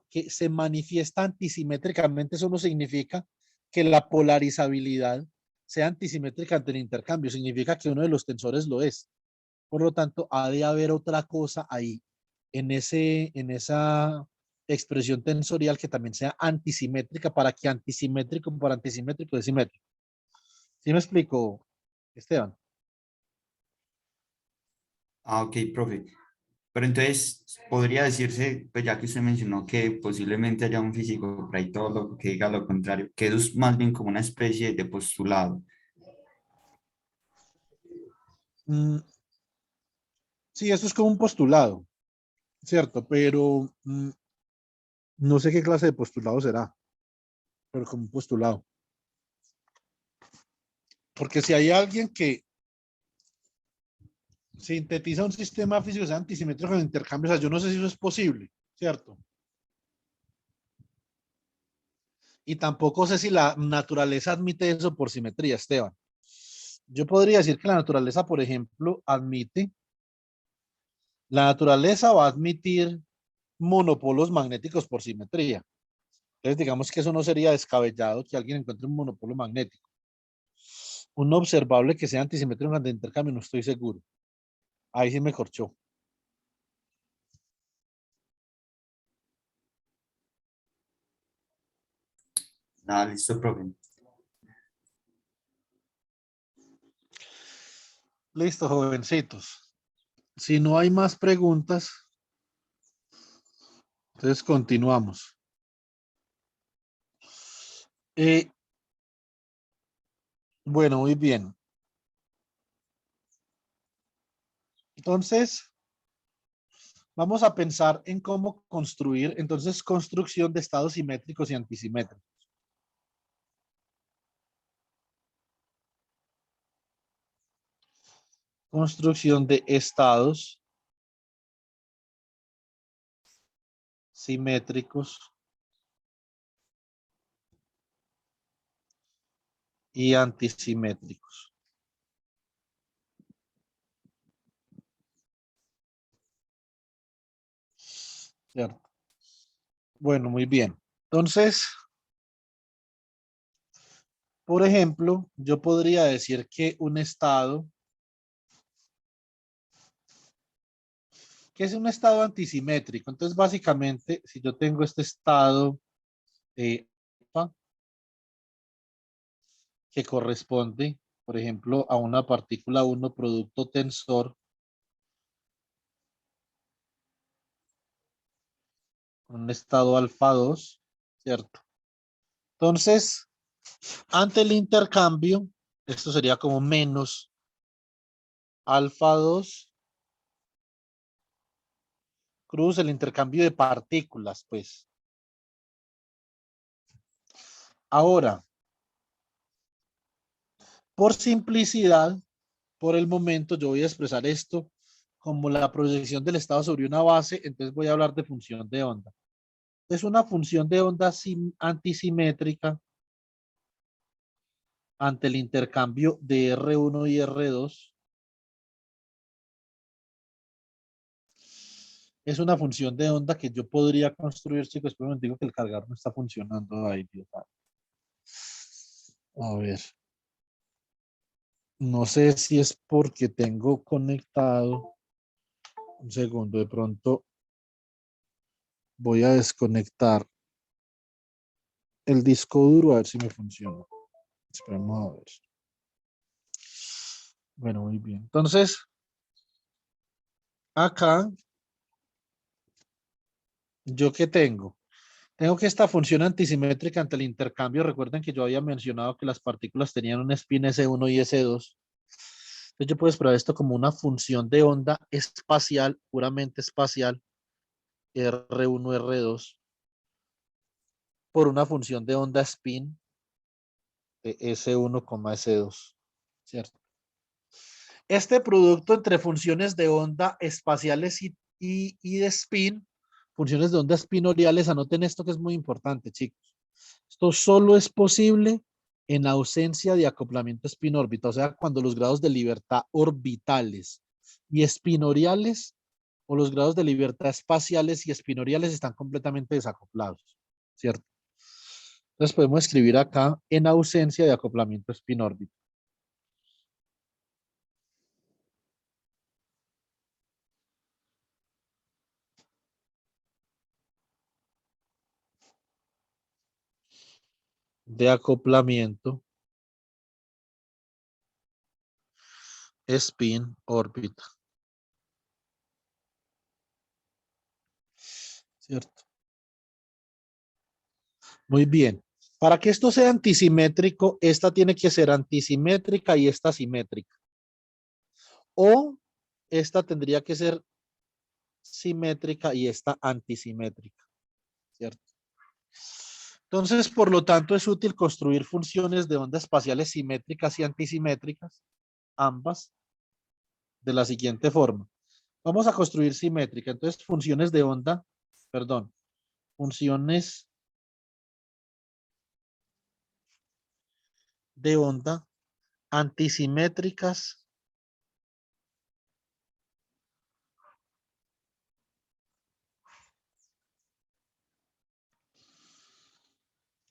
que se manifiesta antisimétricamente. Eso no significa que la polarizabilidad sea antisimétrica ante el intercambio, significa que uno de los tensores lo es. Por lo tanto, ha de haber otra cosa ahí, en esa expresión tensorial que también sea antisimétrica para que antisimétrico por antisimétrico es simétrico. ¿Sí me explico, Esteban? Ah, ok, profe. Pero entonces podría decirse, pues ya que usted mencionó que posiblemente haya un físico por ahí todo lo que diga lo contrario, que eso es más bien como una especie de postulado. Mm, sí, eso es como un postulado, ¿cierto? Pero no sé qué clase de postulado será, pero como un postulado. Porque si hay alguien que sintetiza un sistema físico sea antisimétrico en intercambios, o sea, yo no sé si eso es posible, ¿cierto? Y tampoco sé si la naturaleza admite eso por simetría, Esteban. Yo podría decir que la naturaleza, por ejemplo, la naturaleza va a admitir monopolos magnéticos por simetría. Entonces, digamos que eso no sería descabellado que alguien encuentre un monopolo magnético. Un observable que sea antisimétrico de intercambio, no estoy seguro. Ahí sí me corchó. Ah, listo, profe. Listo, jovencitos. Si no hay más preguntas, entonces continuamos. Eh, bueno, muy bien. Entonces, vamos a pensar en cómo construir, entonces, construcción de estados simétricos y antisimétricos. Construcción de estados simétricos y antisimétricos. ¿Cierto? Bueno, muy bien. Entonces, por ejemplo, yo podría decir que un estado, que es un estado antisimétrico. Entonces, básicamente, si yo tengo este estado alfa, que corresponde, por ejemplo, a una partícula 1 producto tensor, un estado alfa 2, ¿cierto? Entonces, ante el intercambio, esto sería como menos alfa 2 cruz el intercambio de partículas, pues. Ahora, por simplicidad, por el momento, yo voy a expresar esto como la proyección del estado sobre una base, entonces voy a hablar de función de onda. Es una función de onda antisimétrica ante el intercambio de R1 y R2. Es una función de onda que yo podría construir, chicos, pero me digo que el cargador no está funcionando. Ay, Dios. A ver, no sé si es porque tengo conectado. Un segundo, de pronto voy a desconectar el disco duro a ver si me funciona. Esperemos a ver. Bueno, muy bien. Entonces, acá, ¿yo qué tengo? Tengo que esta función antisimétrica ante el intercambio. Recuerden que yo había mencionado que las partículas tenían un spin S1 y S2. Entonces yo puedo expresar esto como una función de onda espacial, puramente espacial, R1, R2, por una función de onda spin de S1, S2. ¿Cierto? Este producto entre funciones de onda espaciales y de spin, funciones de onda spinoriales, anoten esto que es muy importante, chicos. Esto solo es posible en ausencia de acoplamiento spin-órbita, o sea, cuando los grados de libertad orbitales y espinoriales o los grados de libertad espaciales y espinoriales están completamente desacoplados, ¿cierto? Entonces podemos escribir acá en ausencia de acoplamiento spin-órbita. De acoplamiento spin-órbita, ¿cierto? Muy bien. Para que esto sea antisimétrico, esta tiene que ser antisimétrica y esta simétrica. O esta tendría que ser simétrica y esta antisimétrica, ¿cierto? Entonces, por lo tanto, es útil construir funciones de ondas espaciales simétricas y antisimétricas, ambas, de la siguiente forma. Vamos a construir simétrica. Entonces, funciones de onda, perdón, funciones de onda antisimétricas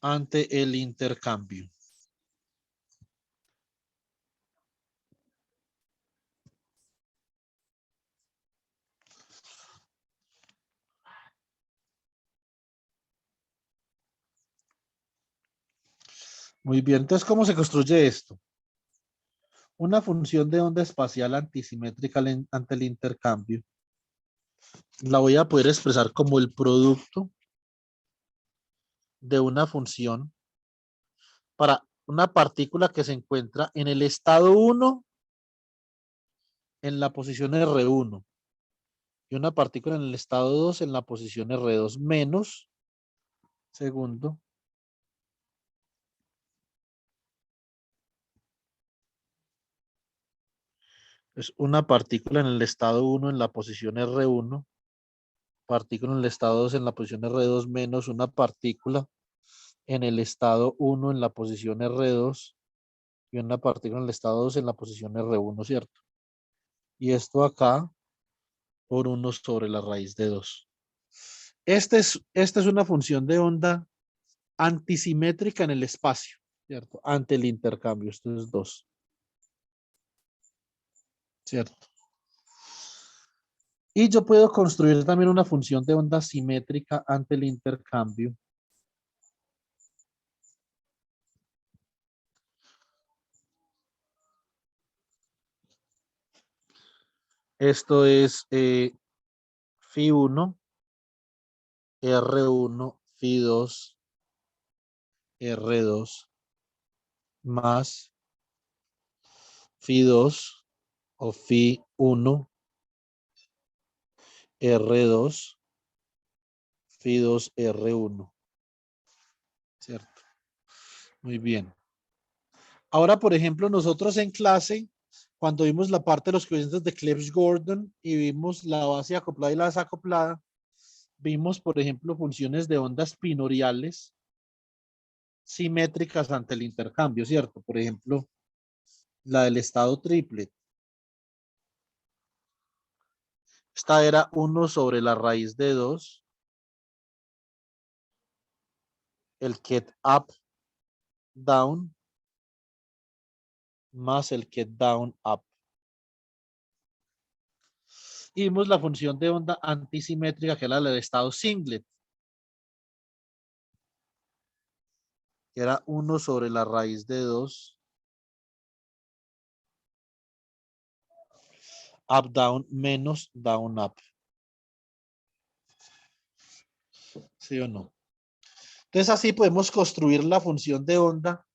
ante el intercambio. Muy bien, entonces, ¿cómo se construye esto? Una función de onda espacial antisimétrica ante el intercambio la voy a poder expresar como el producto de una función para una partícula que se encuentra en el estado 1 en la posición R1 y una partícula en el estado 2 en la posición R2 menos, segundo, es una partícula en el estado 1 en la posición R1, partícula en el estado 2 en la posición R2 menos una partícula en el estado 1 en la posición R2 y una partícula en el estado 2 en la posición R1, ¿cierto? Y esto acá por 1 sobre la raíz de 2. Esta es una función de onda antisimétrica en el espacio, ¿cierto? Ante el intercambio, esto es 2, ¿cierto? Y yo puedo construir también una función de onda simétrica ante el intercambio. Esto es Phi1, R1, Phi2, R2, más Phi2 o Phi1, R2, Phi2, R1, ¿cierto? Muy bien. Ahora, por ejemplo, nosotros en clase, cuando vimos la parte de los coeficientes de Clebsch-Gordon y vimos la base acoplada y la desacoplada, vimos, por ejemplo, funciones de ondas pinoriales simétricas ante el intercambio, ¿cierto? Por ejemplo, la del estado triplet. Esta era 1 sobre la raíz de 2, el get up, down, más el get down, up. Y vimos la función de onda antisimétrica, que era la del estado singlet, que era 1 sobre la raíz de 2, up, down, menos down, up. ¿Sí o no? Entonces así podemos construir la función de onda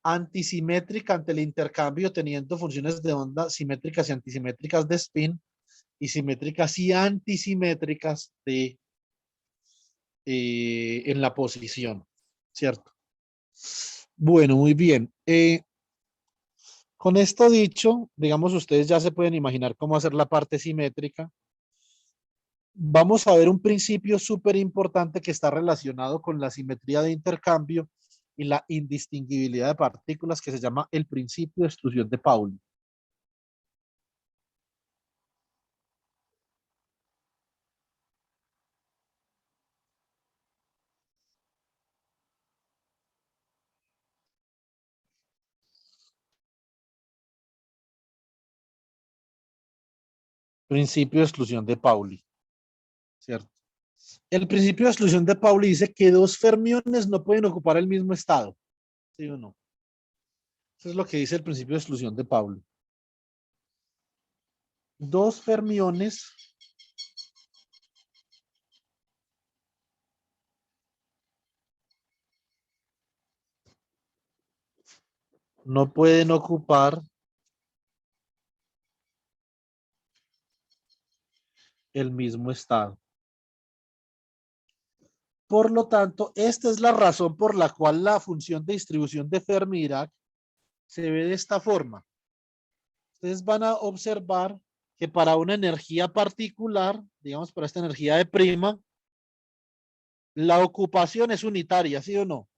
antisimétrica ante el intercambio teniendo funciones de onda simétricas y antisimétricas de spin y simétricas y antisimétricas de en la posición, ¿cierto? Bueno, muy bien. Con esto dicho, digamos, ustedes ya se pueden imaginar cómo hacer la parte simétrica. Vamos a ver un principio súper importante que está relacionado con la simetría de intercambio y la indistinguibilidad de partículas que se llama el principio de exclusión de Pauli. Principio de exclusión de Pauli, ¿cierto? El principio de exclusión de Pauli dice que dos fermiones no pueden ocupar el mismo estado, ¿sí o no? Eso es lo que dice el principio de exclusión de Pauli. Dos fermiones no pueden ocupar el mismo estado. Por lo tanto, esta es la razón por la cual la función de distribución de Fermi-Dirac se ve de esta forma. Ustedes van a observar que para una energía particular, digamos para esta energía de prima, la ocupación es unitaria, ¿sí o no?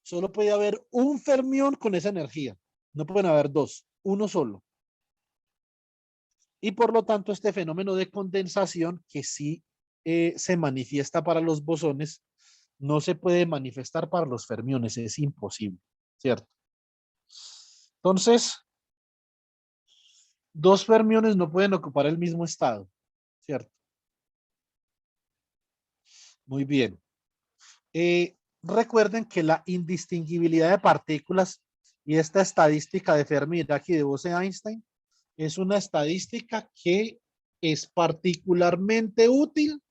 Solo puede haber un fermión con esa energía. No pueden haber dos, uno solo. Y por lo tanto, este fenómeno de condensación, que sí se manifiesta para los bosones, no se puede manifestar para los fermiones, es imposible, ¿cierto? Entonces, dos fermiones no pueden ocupar el mismo estado, ¿cierto? Muy bien. Recuerden que la indistinguibilidad de partículas Y esta estadística de Fermi de aquí de Bose-Einstein es una estadística que es particularmente útil.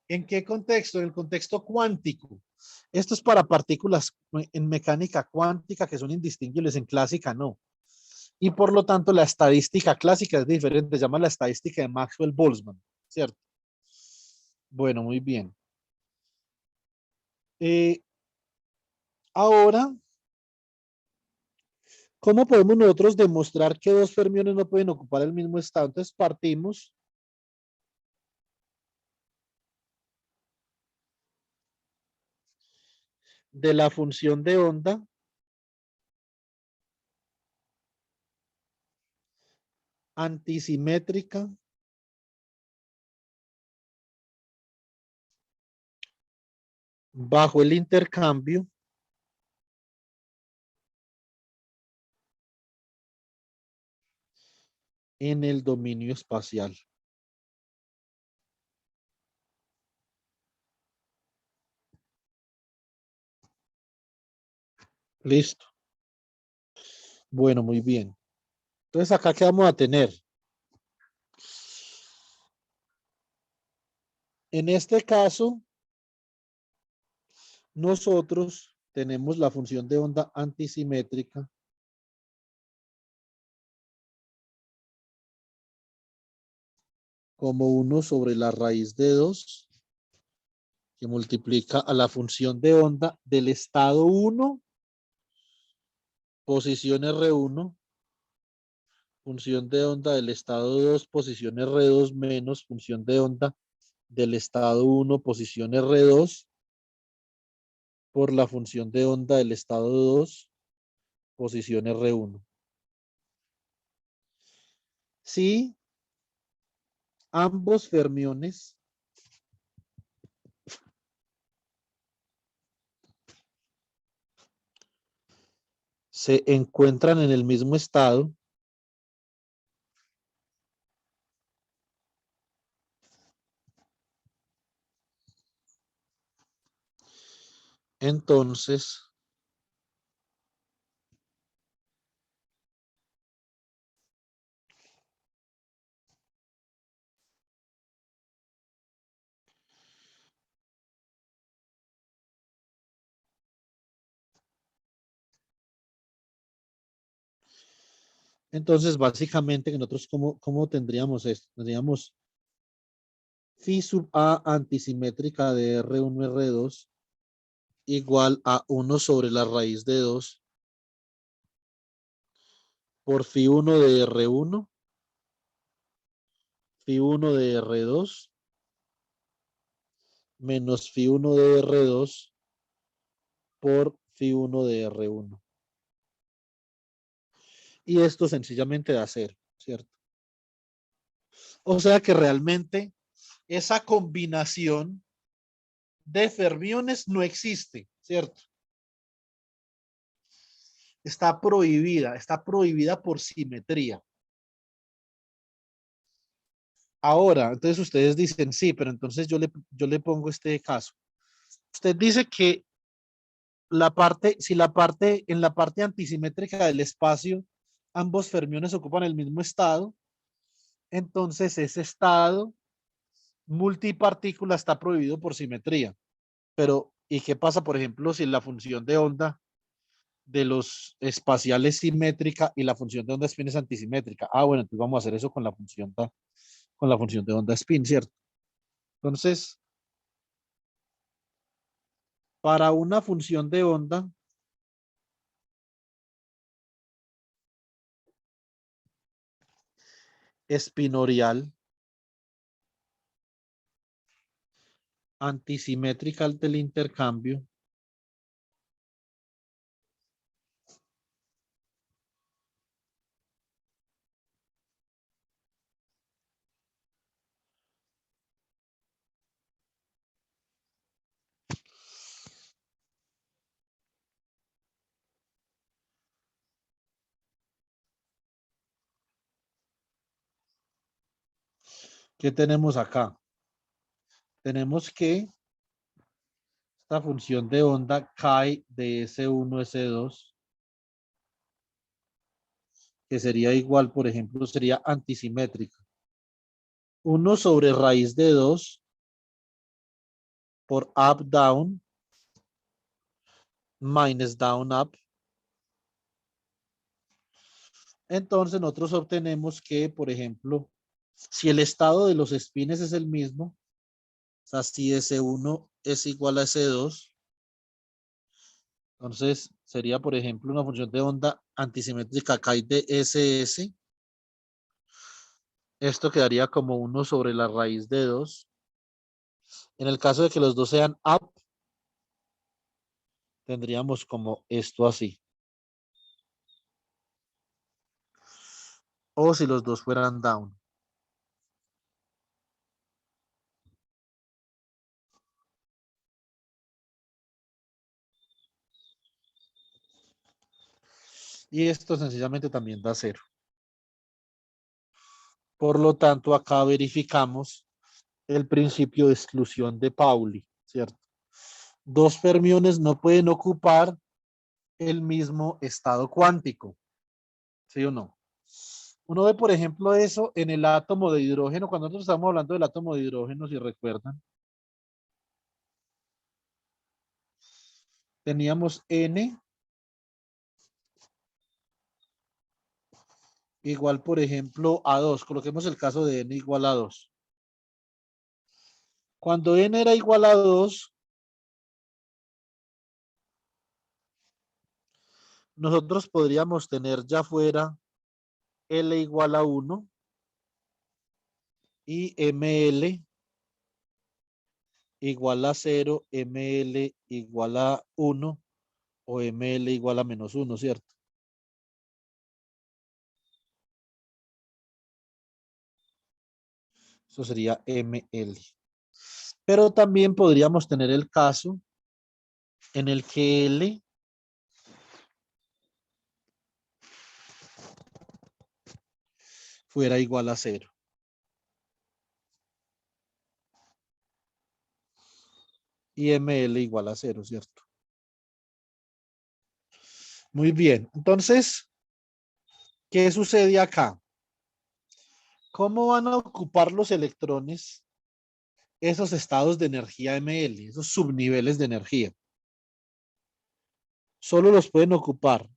¿En qué contexto? En el contexto cuántico. Esto es para partículas en mecánica cuántica que son indistinguibles, en clásica no. Y por lo tanto la estadística clásica es diferente, se llama la estadística de Maxwell-Boltzmann, ¿cierto? Bueno, muy bien. Ahora, ¿cómo podemos nosotros demostrar que dos fermiones no pueden ocupar el mismo estado? Entonces partimos de la función de onda antisimétrica bajo el intercambio en el dominio espacial. Listo. Bueno, muy bien. Entonces acá, ¿qué vamos a tener? En este caso, nosotros tenemos la función de onda antisimétrica como 1 sobre la raíz de 2 que multiplica a la función de onda del estado 1, posición R1, función de onda del estado 2, posición R2, menos función de onda del estado 1, posición R2, por la función de onda del estado 2, posición R1. Si ambos fermiones se encuentran en el mismo estado, entonces básicamente que nosotros, ¿cómo tendríamos esto? Tendríamos phi sub A antisimétrica de R1, R2 igual a 1 sobre la raíz de 2 por phi 1 de R1, phi 1 de R2 menos phi 1 de R2 por phi 1 de R1. Y esto sencillamente da 0, ¿cierto? O sea que realmente esa combinación de fermiones no existe, ¿cierto? Está prohibida por simetría. Ahora, entonces ustedes dicen, sí, pero entonces yo le pongo este caso. Usted dice que en la parte antisimétrica del espacio, ambos fermiones ocupan el mismo estado, entonces ese estado multipartícula está prohibido por simetría. Pero, ¿y qué pasa, por ejemplo, si la función de onda de los espaciales simétrica y la función de onda spin es antisimétrica? Ah, bueno, entonces vamos a hacer eso con la función de onda spin, ¿cierto? Entonces, para una función de onda espinorial antisimétrica del intercambio, ¿qué tenemos acá? Tenemos que esta función de onda cae de S1, S2 que sería igual, por ejemplo, sería antisimétrica. 1 sobre raíz de 2 por up, down, minus down, up. Entonces nosotros obtenemos que, por ejemplo, si el estado de los espines es el mismo, o sea, si S1 es igual a S2, entonces sería, por ejemplo, una función de onda antisimétrica acá de SS. Esto quedaría como 1 sobre la raíz de 2. En el caso de que los dos sean up, tendríamos como esto así. O si los dos fueran down. Y esto sencillamente también da 0. Por lo tanto, acá verificamos el principio de exclusión de Pauli, ¿cierto? Dos fermiones no pueden ocupar el mismo estado cuántico, ¿sí o no? Uno ve, por ejemplo, eso en el átomo de hidrógeno, cuando nosotros estamos hablando del átomo de hidrógeno, si recuerdan, teníamos N igual, por ejemplo, a 2. Coloquemos el caso de N igual a 2. Cuando N era igual a 2, nosotros podríamos tener ya fuera L igual a 1 y ML igual a 0, ML igual a 1 o ML igual a menos 1, ¿cierto? Eso sería ML. Pero también podríamos tener el caso en el que L fuera igual a 0. Y ML igual a 0, ¿cierto? Muy bien. Entonces, ¿qué sucede acá? ¿Cómo van a ocupar los electrones esos estados de energía ML, esos subniveles de energía? Solo los pueden ocupar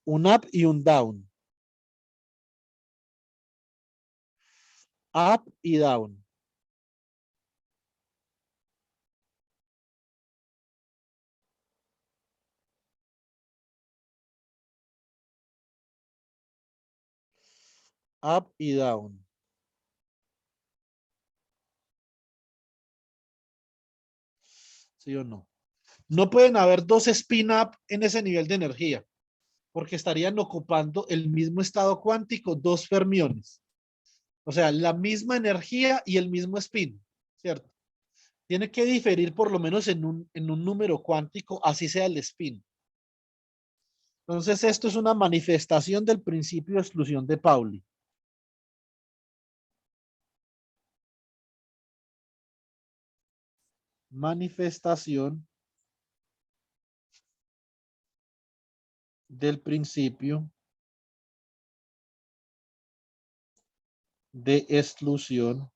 un up y un down. Up y down. Up y down. ¿Sí o no? No pueden haber dos spin up en ese nivel de energía, porque estarían ocupando el mismo estado cuántico, dos fermiones. O sea, la misma energía y el mismo spin, ¿cierto? Tiene que diferir por lo menos en un número cuántico, así sea el spin. Entonces, esto es una manifestación del principio de exclusión de Pauli. Manifestación del principio de exclusión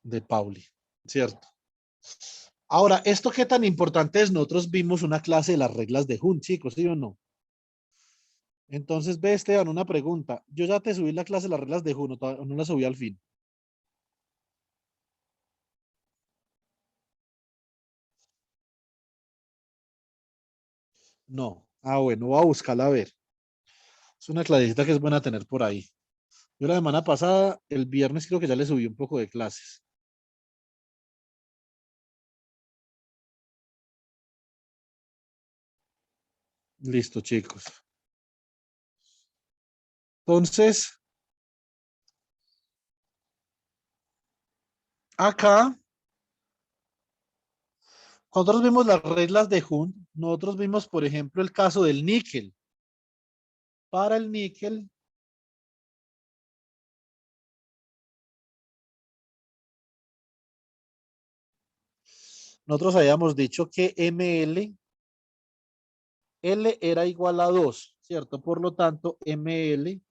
de Pauli, ¿cierto? Ahora, ¿esto qué tan importante es? Nosotros vimos una clase de las reglas de Hund, chicos, ¿sí o no? Entonces, ve, Esteban, una pregunta. Yo ya te subí la clase de las reglas de Hund, no la subí al fin. No. Ah, bueno, voy a buscarla a ver. Es una clasecita que es buena tener por ahí. Yo la semana pasada, el viernes, creo que ya le subí un poco de clases. Listo, chicos. Entonces, acá, cuando nosotros vimos las reglas de Hund, nosotros vimos, por ejemplo, el caso del níquel. Para el níquel, nosotros habíamos dicho que ML L era igual a 2, ¿cierto? Por lo tanto, ML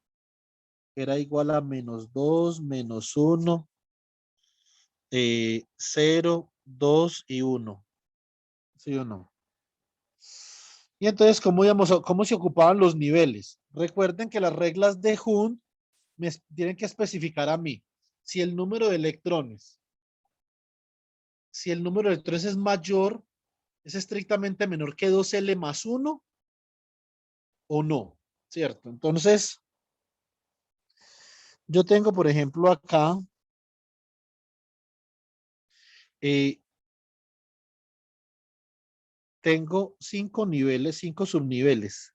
era igual a menos 2, menos 1, 0, 2 y 1. ¿Sí o no? Y entonces, ¿cómo se ocupaban los niveles? Recuerden que las reglas de Hund me tienen que especificar a mí si el número de electrones, si el número de electrones es mayor, es estrictamente menor que 2L más 1 o no, ¿cierto? Entonces, yo tengo, por ejemplo, acá, eh, tengo 5 niveles, 5 subniveles,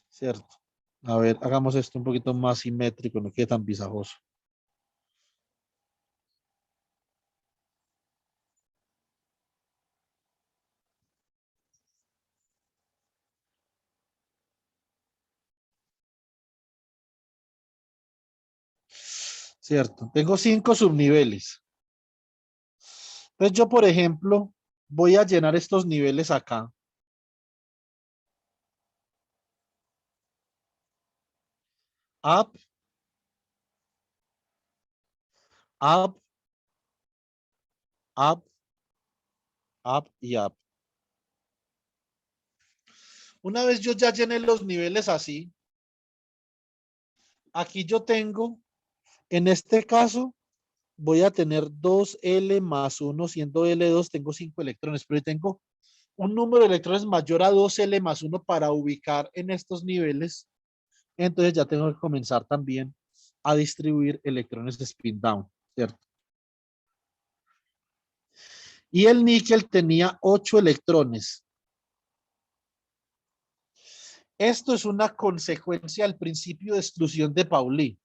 ¿cierto? A ver, hagamos esto un poquito más simétrico, no quede tan visajoso. ¿Cierto? Tengo 5 subniveles. Entonces yo, por ejemplo, voy a llenar estos niveles acá. Up, up, up, up y up. Una vez yo ya llené los niveles así, aquí yo tengo, en este caso, voy a tener 2L más 1, siendo L2, tengo 5 electrones, pero yo tengo un número de electrones mayor a 2L más 1 para ubicar en estos niveles. Entonces ya tengo que comenzar también a distribuir electrones de spin down, ¿cierto? Y el níquel tenía 8 electrones. Esto es una consecuencia del principio de exclusión de Pauli.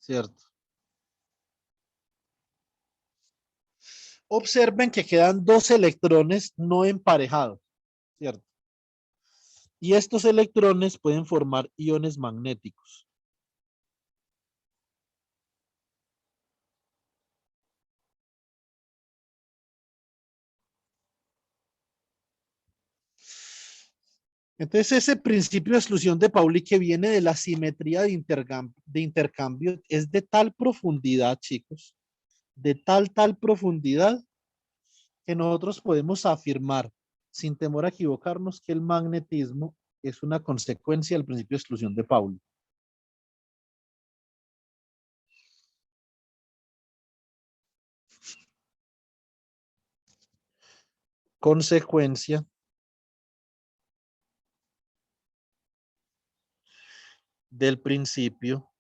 ¿Cierto? Observen que quedan 2 electrones no emparejados, ¿cierto? Y estos electrones pueden formar iones magnéticos. Entonces, ese principio de exclusión de Pauli que viene de la simetría de intercambio es de tal profundidad, chicos, de tal profundidad que nosotros podemos afirmar, sin temor a equivocarnos, que el magnetismo es una consecuencia del principio de exclusión de Pauli. Consecuencia del principio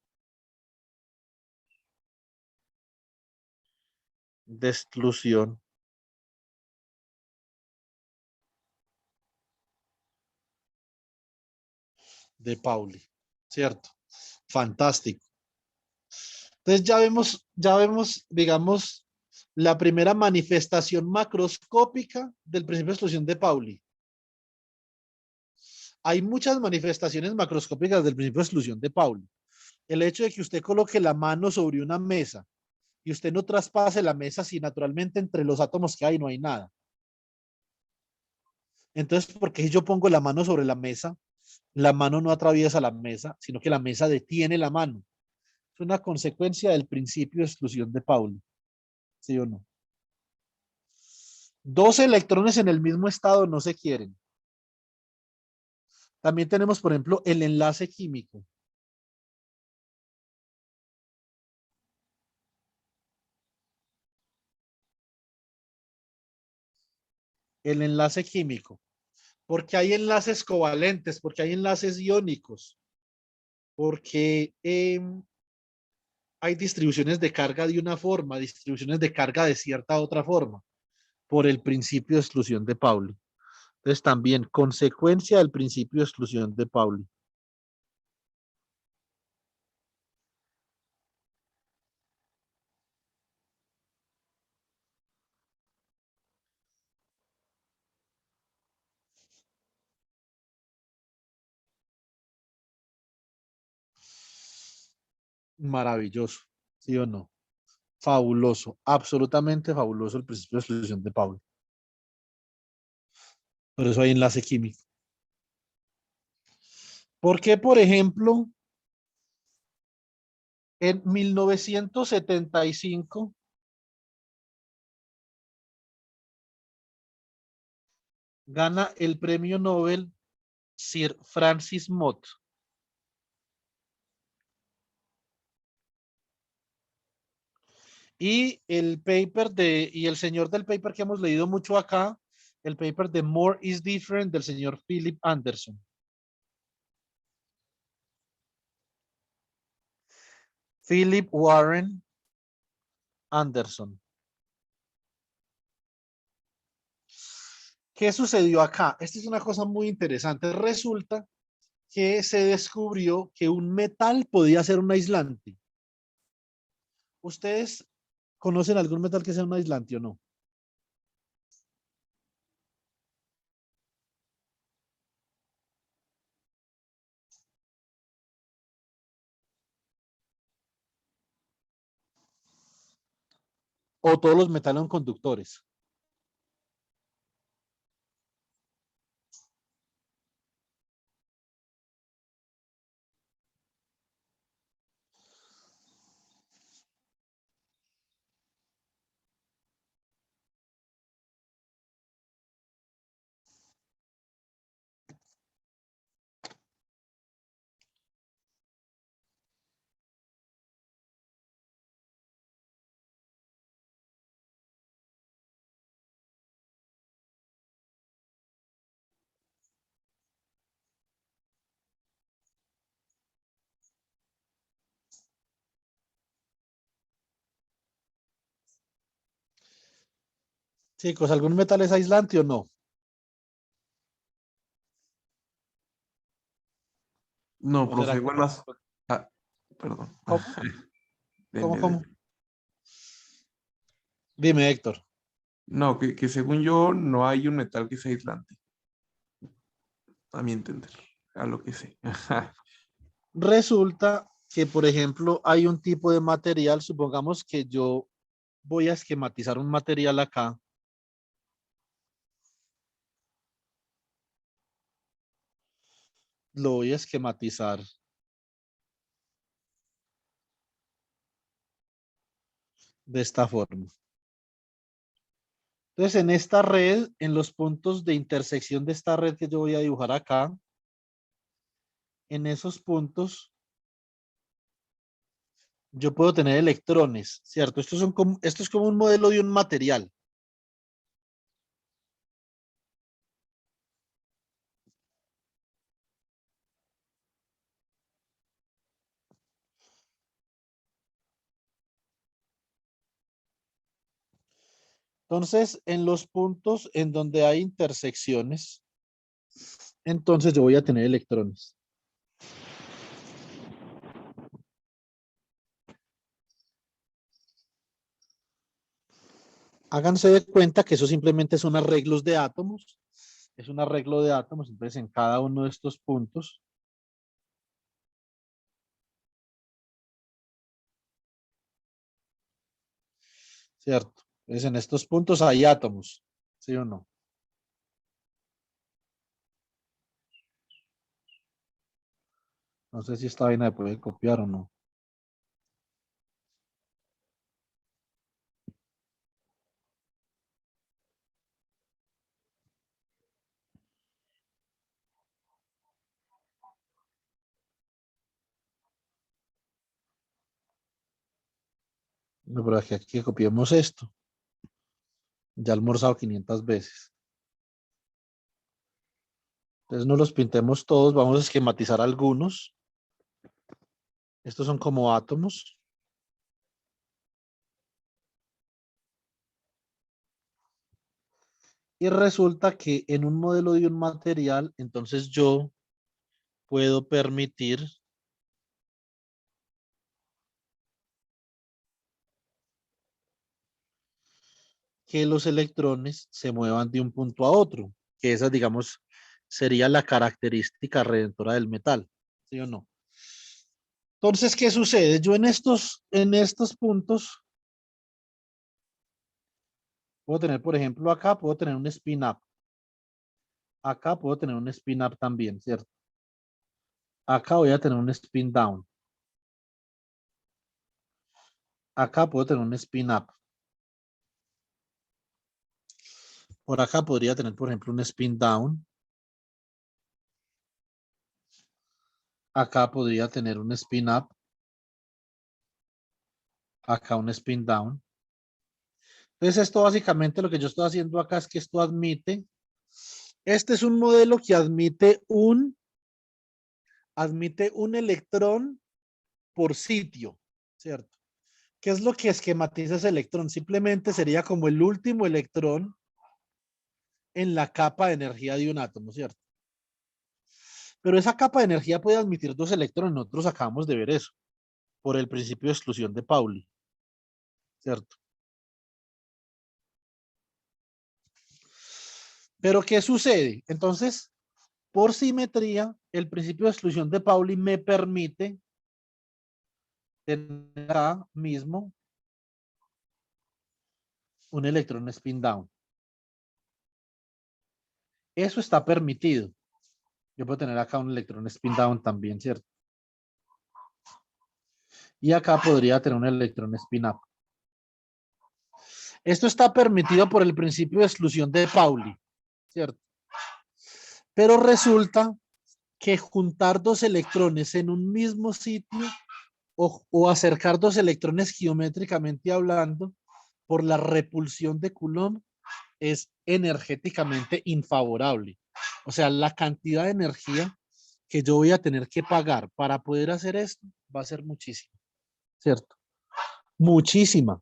de exclusión de Pauli, ¿cierto? Fantástico. Entonces ya vemos, digamos, la primera manifestación macroscópica del principio de exclusión de Pauli. Hay muchas manifestaciones macroscópicas del principio de exclusión de Pauli. El hecho de que usted coloque la mano sobre una mesa y usted no traspase la mesa si naturalmente entre los átomos que hay no hay nada. Entonces, ¿por qué si yo pongo la mano sobre la mano no atraviesa la mesa, sino que la mesa detiene la mano? Es una consecuencia del principio de exclusión de Pauli, ¿sí o no? Dos electrones en el mismo estado no se quieren. También tenemos, por ejemplo, el enlace químico. El enlace químico. Porque hay enlaces covalentes, porque hay enlaces iónicos, porque hay distribuciones de carga de una forma, distribuciones de carga de cierta otra forma, por el principio de exclusión de Pauli. Entonces, también consecuencia del principio de exclusión de Pauli. Maravilloso, ¿sí o no? Fabuloso, absolutamente fabuloso el principio de exclusión de Pauli. Por eso hay enlace químico. Porque, por ejemplo, en 1975 gana el premio Nobel Sir Francis Mott. Y y el señor del paper que hemos leído mucho acá, el paper de More is Different del señor Philip Anderson. Philip Warren Anderson. ¿Qué sucedió acá? Esta es una cosa muy interesante. Resulta que se descubrió que un metal podía ser un aislante. ¿Ustedes conocen algún metal que sea un aislante o no? ¿O todos los metales son conductores? Chicos, ¿algún metal es aislante o no? No, ¿O será profe, que bueno, ah, perdón. cómo? ¿Cómo, Dele, cómo? dele. Dime, Héctor. No, que según yo no hay un metal que sea aislante, a mi entender, a lo que sé. Resulta que, por ejemplo, hay un tipo de material, supongamos que yo voy a esquematizar un material acá. Lo voy a esquematizar de esta forma. Entonces, en esta red, en los puntos de intersección de esta red que yo voy a dibujar acá, en esos puntos, yo puedo tener electrones, ¿cierto? Esto es como un modelo de un material. Entonces, en los puntos en donde hay intersecciones, entonces yo voy a tener electrones. Háganse de cuenta que eso simplemente son arreglos de átomos. Es un arreglo de átomos, entonces en cada uno de estos puntos. ¿Cierto? Entonces en estos puntos hay átomos, ¿sí o no? No sé si esta vaina se puede copiar o no. No, pero aquí copiemos esto. Ya he almorzado 500 veces. Entonces no los pintemos todos, vamos a esquematizar algunos. Estos son como átomos. Y resulta que en un modelo de un material, entonces yo puedo permitir que los electrones se muevan de un punto a otro, que esa, digamos, sería la característica redentora del metal, ¿sí o no? Entonces, ¿qué sucede? Yo en estos puntos puedo tener, por ejemplo, acá puedo tener un spin up. Acá puedo tener un spin up también, ¿cierto? Acá voy a tener un spin down. Acá puedo tener un spin up. Por acá podría tener, por ejemplo, un spin down. Acá podría tener un spin up. Acá un spin down. Entonces, esto básicamente lo que yo estoy haciendo acá es que esto admite. Este es un modelo que admite un electrón por sitio, ¿cierto? ¿Qué es lo que esquematiza ese electrón? Simplemente sería como el último electrón en la capa de energía de un átomo, ¿cierto? Pero esa capa de energía puede admitir dos electrones. Nosotros acabamos de ver eso por el principio de exclusión de Pauli, ¿cierto? Pero ¿qué sucede? Entonces, por simetría, el principio de exclusión de Pauli me permite tener acá mismo un electrón spin down. Eso está permitido. Yo puedo tener acá un electrón spin down también, ¿cierto? Y acá podría tener un electrón spin up. Esto está permitido por el principio de exclusión de Pauli, ¿cierto? Pero resulta que juntar dos electrones en un mismo sitio o acercar dos electrones geométricamente hablando por la repulsión de Coulomb es energéticamente infavorable. O sea, la cantidad de energía que yo voy a tener que pagar para poder hacer esto va a ser muchísima, ¿cierto? Muchísima.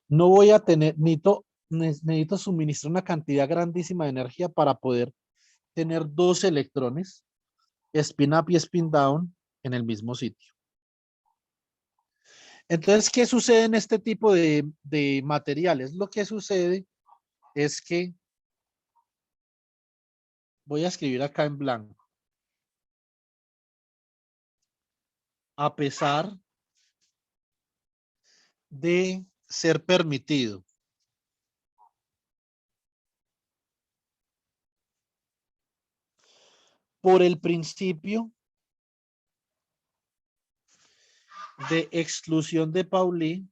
No voy a tener, necesito suministrar una cantidad grandísima de energía para poder tener dos electrones, spin up y spin down, en el mismo sitio. Entonces, ¿qué sucede en este tipo de materiales? Lo que sucede es que voy a escribir acá en blanco. A pesar de ser permitido por el principio de exclusión de Pauli,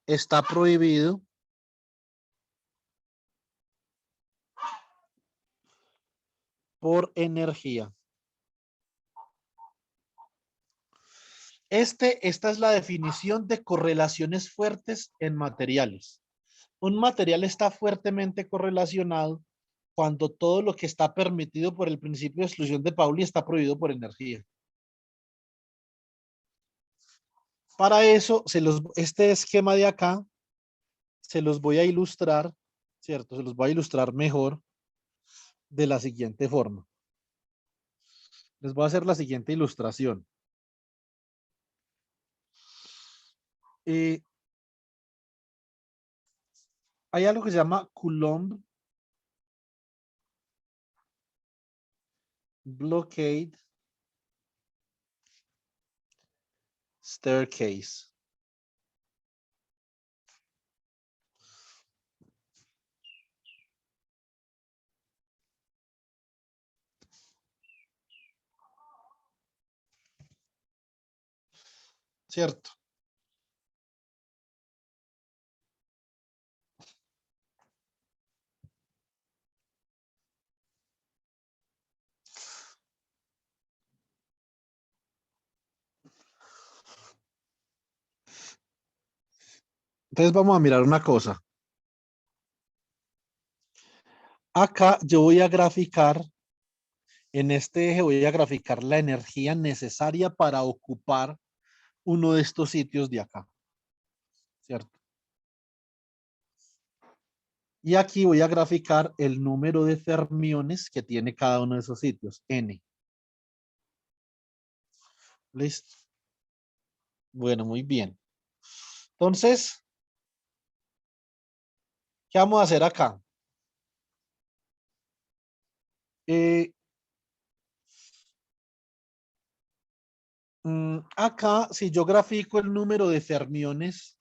está prohibido por energía. Esta es la definición de correlaciones fuertes en materiales. Un material está fuertemente correlacionado cuando todo lo que está permitido por el principio de exclusión de Pauli está prohibido por energía. Para eso, este esquema de acá se los voy a ilustrar, ¿cierto? Se los voy a ilustrar mejor de la siguiente forma. Les voy a hacer la siguiente ilustración. Hay algo que se llama Coulomb blockade staircase. ¿Cierto? Entonces vamos a mirar una cosa. Acá yo voy a graficar, en este eje voy a graficar la energía necesaria para ocupar uno de estos sitios de acá. ¿Cierto? Y aquí voy a graficar el número de fermiones que tiene cada uno de esos sitios, N. ¿Listo? Bueno, muy bien. Entonces, ¿qué vamos a hacer acá? Acá, si yo grafico el número de fermiones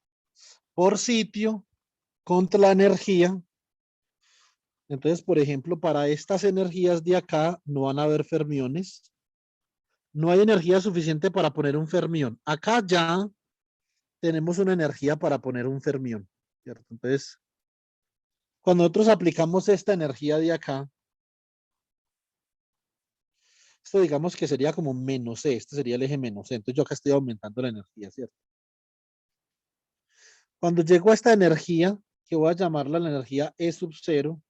por sitio contra la energía, entonces, por ejemplo, para estas energías de acá no van a haber fermiones. No hay energía suficiente para poner un fermión. Acá ya tenemos una energía para poner un fermión, ¿cierto? Entonces, cuando nosotros aplicamos esta energía de acá, esto digamos que sería como menos E, este sería el eje menos E, entonces yo acá estoy aumentando la energía, ¿cierto? Cuando llego a esta energía, que voy a llamarla la energía E sub 0,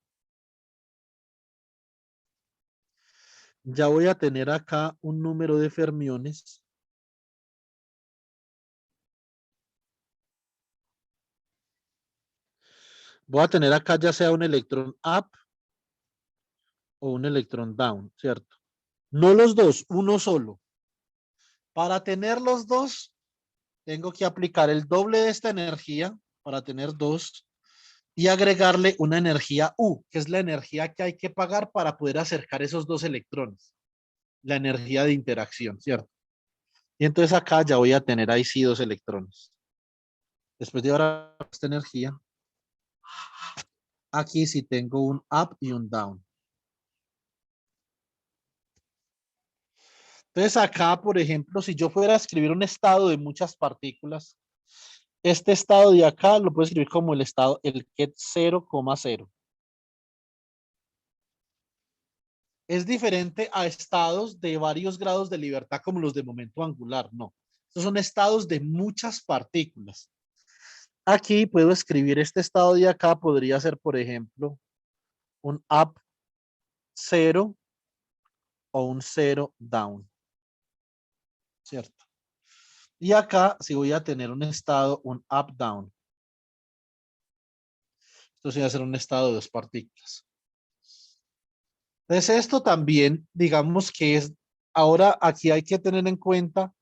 ya voy a tener acá un número de fermiones. Voy a tener acá ya sea un electrón up o un electrón down, ¿cierto? No los dos, uno solo. Para tener los dos, tengo que aplicar el doble de esta energía para tener dos y agregarle una energía U, que es la energía que hay que pagar para poder acercar esos dos electrones. La energía de interacción, ¿cierto? Y entonces acá ya voy a tener ahí sí dos electrones. Después de ahora esta energía, aquí sí tengo un up y un down. Entonces acá, por ejemplo, si yo fuera a escribir un estado de muchas partículas, este estado de acá lo puedo escribir como el estado, el ket 0,0. Es diferente a estados de varios grados de libertad como los de momento angular, no. Estos son estados de muchas partículas. Aquí puedo escribir este estado de acá, podría ser, por ejemplo, un up 0 o un 0 down, ¿cierto? Y acá si voy a tener un estado, un up down. Esto sí va a ser un estado de dos partículas. Entonces esto también, digamos que es, ahora aquí hay que tener en cuenta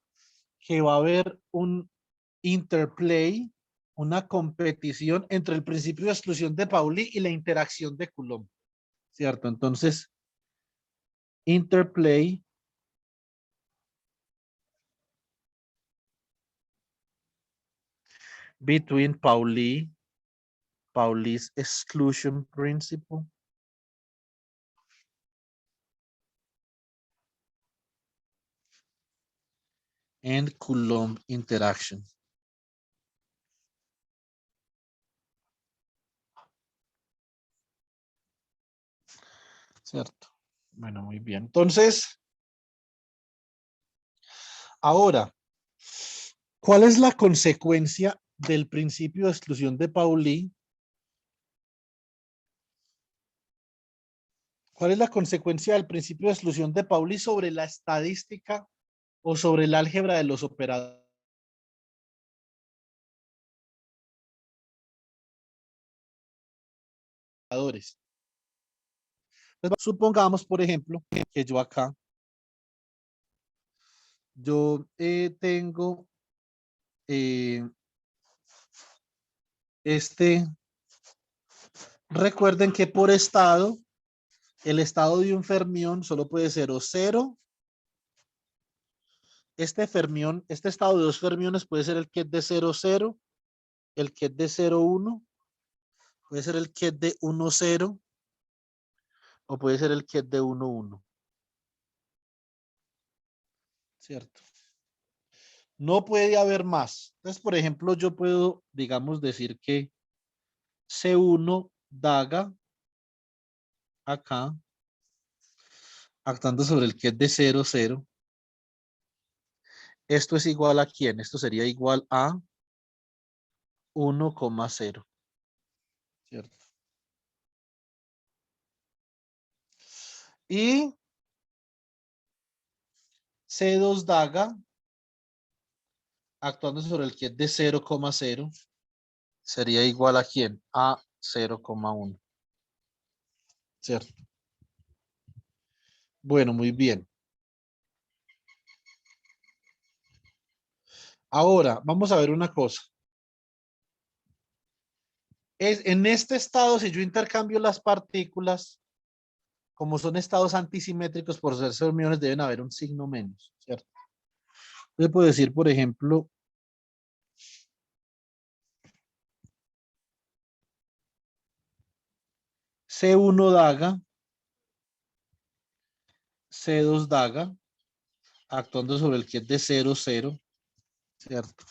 que va a haber un interplay, una competición entre el principio de exclusión de Pauli y la interacción de Coulomb, ¿cierto? Entonces, interplay between Pauli's exclusion principle and Coulomb interaction. ¿Cierto? Bueno, muy bien. Entonces, ahora, ¿cuál es la consecuencia del principio de exclusión de Pauli? ¿Cuál es la consecuencia del principio de exclusión de Pauli sobre la estadística o sobre el álgebra de los operadores? Entonces, supongamos, por ejemplo, que yo acá, yo tengo este, recuerden que por estado, el estado de un fermión solo puede ser o cero. Este fermión, este estado de dos fermiones puede ser el ket de 0, 0, el ket de 0, 1, puede ser el ket de 1, 0 o puede ser el ket de 1, 1. ¿Cierto? No puede haber más. Entonces, por ejemplo, yo puedo, digamos, decir que C1 daga acá, actuando sobre el ket de 0, 0. Esto es igual a ¿quién? Esto sería igual a 1,0. ¿Cierto? Y C2 daga, actuando sobre el ket de 0,0, sería igual a ¿quién? A 0,1. ¿Cierto? Bueno, muy bien. Ahora, vamos a ver una cosa. En este estado, si yo intercambio las partículas, como son estados antisimétricos, por ser fermiones deben haber un signo menos, ¿cierto? Entonces puedo decir, por ejemplo, C1 daga, C2 daga, actuando sobre el ket de 0, 0, ¿cierto?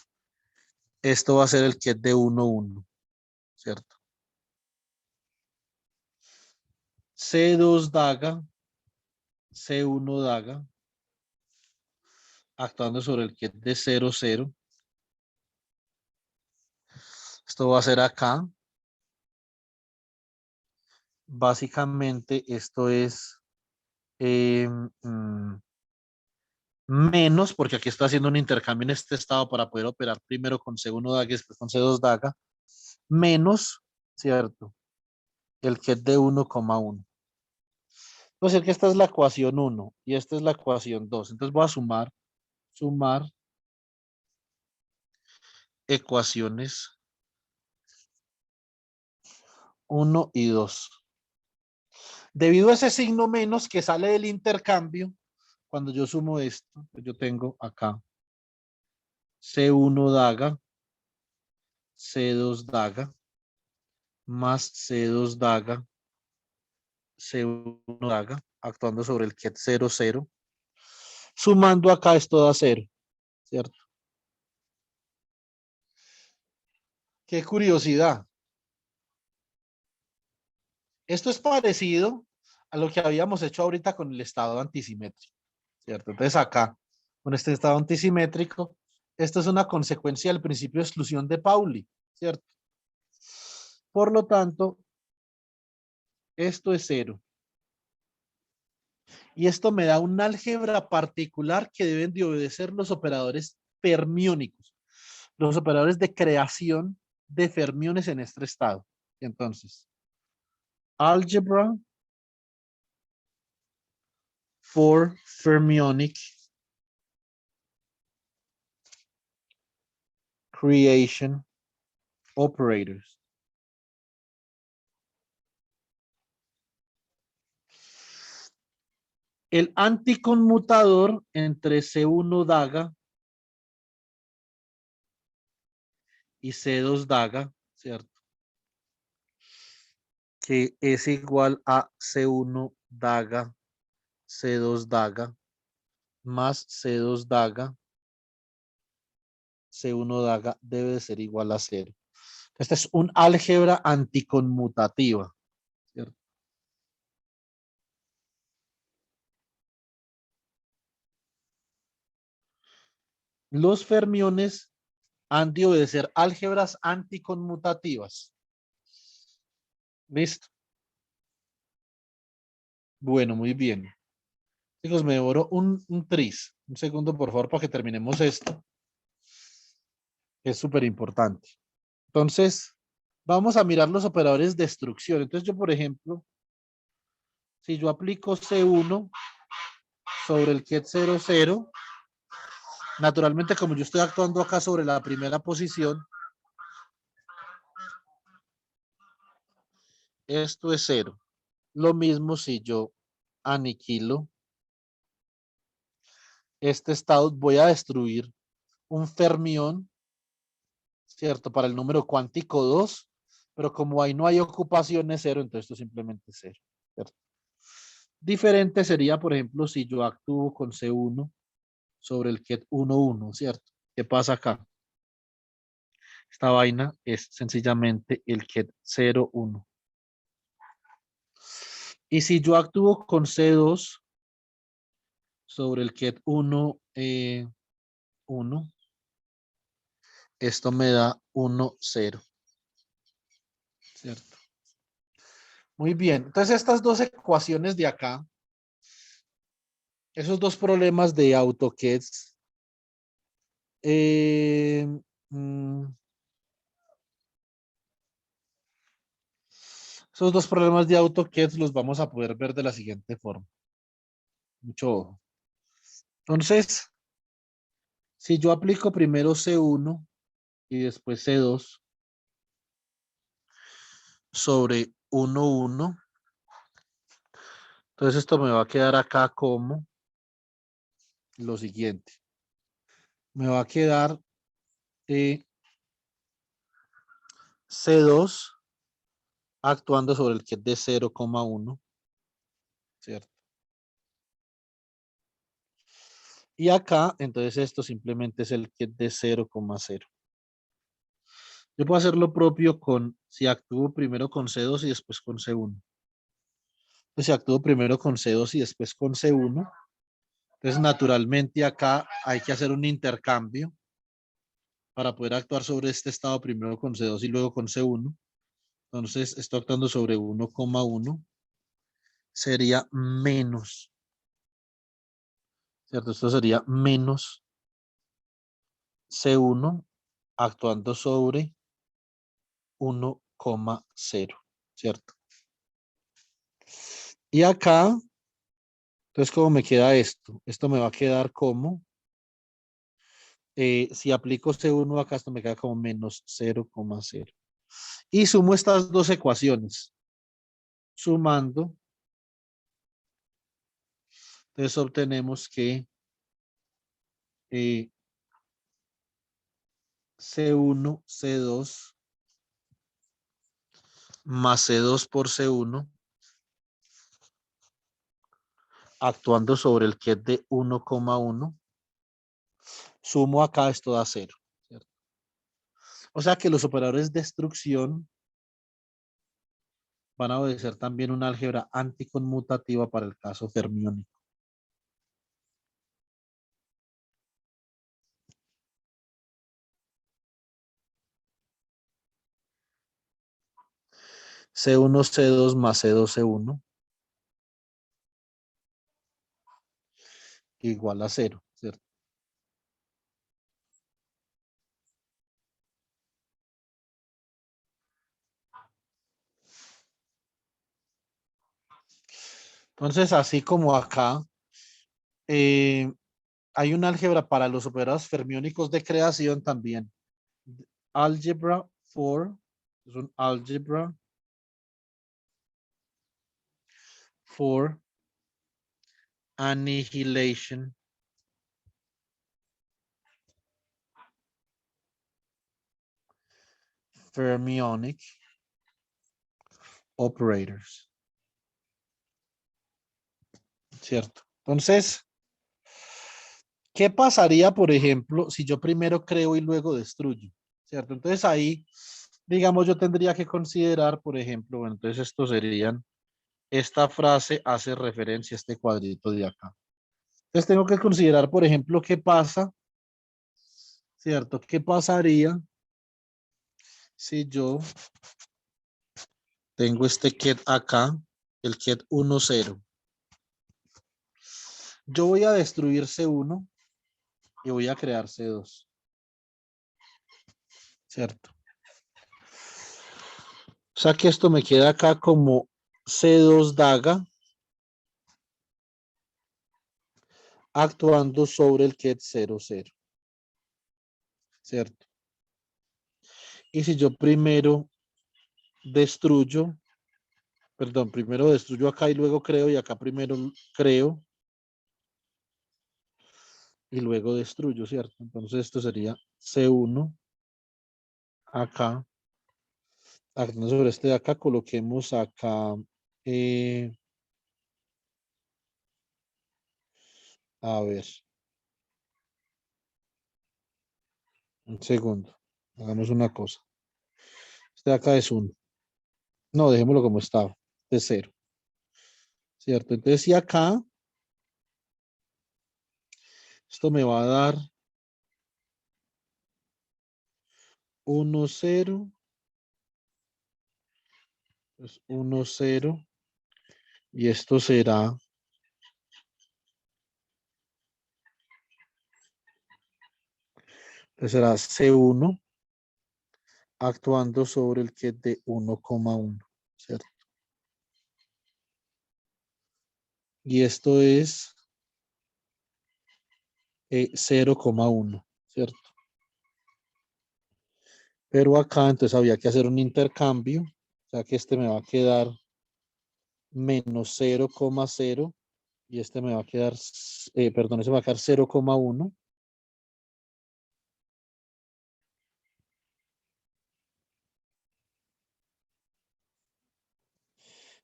Esto va a ser el ket de 1, 1, ¿cierto? C2 daga, C1 daga, actuando sobre el ket de 0, 0. Esto va a ser acá. Básicamente esto es menos, porque aquí estoy haciendo un intercambio en este estado para poder operar primero con C1 daga y después con C2 daga, menos, ¿cierto? El ket de 1,1. Entonces, decir que esta es la ecuación 1 y esta es la ecuación 2. Entonces voy a sumar ecuaciones 1 y 2. Debido a ese signo menos que sale del intercambio, cuando yo sumo esto, yo tengo acá C1 daga, C2 daga, más C2 daga, C1 daga, actuando sobre el ket 0, 0. Sumando acá esto da 0, ¿cierto? Qué curiosidad. Esto es parecido a lo que habíamos hecho ahorita con el estado antisimétrico, ¿cierto? Entonces acá, con este estado antisimétrico, esto es una consecuencia del principio de exclusión de Pauli, ¿cierto? Por lo tanto, esto es 0. Y esto me da un álgebra particular que deben de obedecer los operadores fermiónicos, los operadores de creación de fermiones en este estado. Entonces, algebra for fermionic creation operators. El anticonmutador entre C1 daga y C2 daga, ¿cierto? Que es igual a C1 daga, C2 daga, más C2 daga, C1 daga debe de ser igual a 0. Esta es un álgebra anticonmutativa, ¿cierto? Los fermiones han de obedecer álgebras anticonmutativas. ¿Listo? Bueno, muy bien. Chicos, me demoro un tris. Un segundo, por favor, para que terminemos esto. Es súper importante. Entonces, vamos a mirar los operadores de destrucción. Entonces, yo, por ejemplo, si yo aplico C1 sobre el ket 0, 0, naturalmente, como yo estoy actuando acá sobre la primera posición, esto es 0. Lo mismo si yo aniquilo este estado, voy a destruir un fermión, ¿cierto? Para el número cuántico 2, pero como ahí no hay ocupaciones 0, entonces esto simplemente es 0, ¿cierto? Diferente sería, por ejemplo, si yo actúo con C1 sobre el ket 1, 1, ¿cierto? ¿Qué pasa acá? Esta vaina es sencillamente el ket 0, 1. Y si yo actúo con C2 sobre el ket 1, 1, esto me da 1, 0, ¿cierto? Muy bien. Entonces estas dos ecuaciones de acá, esos dos problemas de AutoCAD, eh, mm, esos dos problemas de AutoCAD los vamos a poder ver de la siguiente forma. Mucho ojo. Entonces, si yo aplico primero C1 y después C2 sobre 1, 1, Entonces esto me va a quedar acá como lo siguiente. Me va a quedar C2 actuando sobre el ket de 0,1, ¿cierto? Y acá, entonces esto simplemente es el ket de 0,0. Yo puedo hacer lo propio si actúo primero con C2 y después con C1. Entonces, si actúo primero con C2 y después con C1, entonces naturalmente acá hay que hacer un intercambio para poder actuar sobre este estado primero con C2 y luego con C1. Entonces, estoy actuando sobre 1,1. Sería menos, ¿cierto? Esto sería menos C1 actuando sobre 1,0, ¿cierto? Y acá, entonces, ¿cómo me queda esto? Esto me va a quedar como, si aplico C1 acá, esto me queda como menos 0,0. Y sumo estas dos ecuaciones. Sumando, entonces obtenemos que C1, C2 más C2 por C1 actuando sobre el ket de 1,1. Sumo acá, esto da 0, ¿cierto? O sea que los operadores de destrucción van a obedecer también una álgebra anticonmutativa para el caso fermiónico. C1, C2 más C2, C1 igual a 0, ¿cierto? Entonces, así como acá, hay una álgebra para los operadores fermiónicos de creación también. Algebra es un algebra for annihilation fermionic operators, ¿cierto? Entonces, ¿qué pasaría, por ejemplo, si yo primero creo y luego destruyo? ¿Cierto? Entonces ahí, digamos, yo tendría que considerar, por ejemplo, bueno, entonces estos serían, esta frase hace referencia a este cuadrito de acá. Entonces tengo que considerar, por ejemplo, qué pasa, ¿cierto? ¿Qué pasaría si yo tengo este ket acá, el ket 1, 0? Yo voy a destruir C1 y voy a crear C2, ¿cierto? O sea que esto me queda acá como C2 daga actuando sobre el ket 0, 0, ¿cierto? Y si yo primero destruyo, perdón, primero destruyo acá y luego creo, y acá primero creo y luego destruyo, ¿cierto? Entonces esto sería C1 acá, actuando sobre este de acá, coloquemos acá, eh, a ver, un segundo, hagamos una cosa. Este de acá es 1. No, dejémoslo como estaba, de 0, ¿cierto? Entonces si acá, esto me va a dar 1, 0, pues 1, 0, y esto será, será C1 actuando sobre el ket de 1,1, ¿cierto? Y esto es 0,1, ¿cierto? Pero acá entonces había que hacer un intercambio, o sea que este me va a quedar menos 0,0 y este me va a quedar, perdón, ese va a quedar 0,1.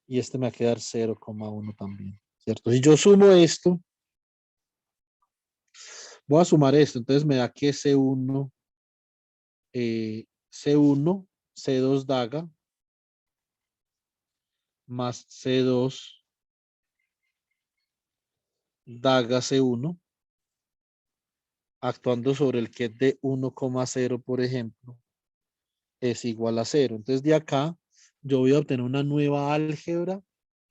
Y este me va a quedar 0,1 también, ¿cierto? Si yo sumo esto, voy a sumar esto, entonces me da que C1, C1, C2 daga, más C2 daga C1, actuando sobre el ket de 1,0, por ejemplo, es igual a 0. Entonces de acá yo voy a obtener una nueva álgebra.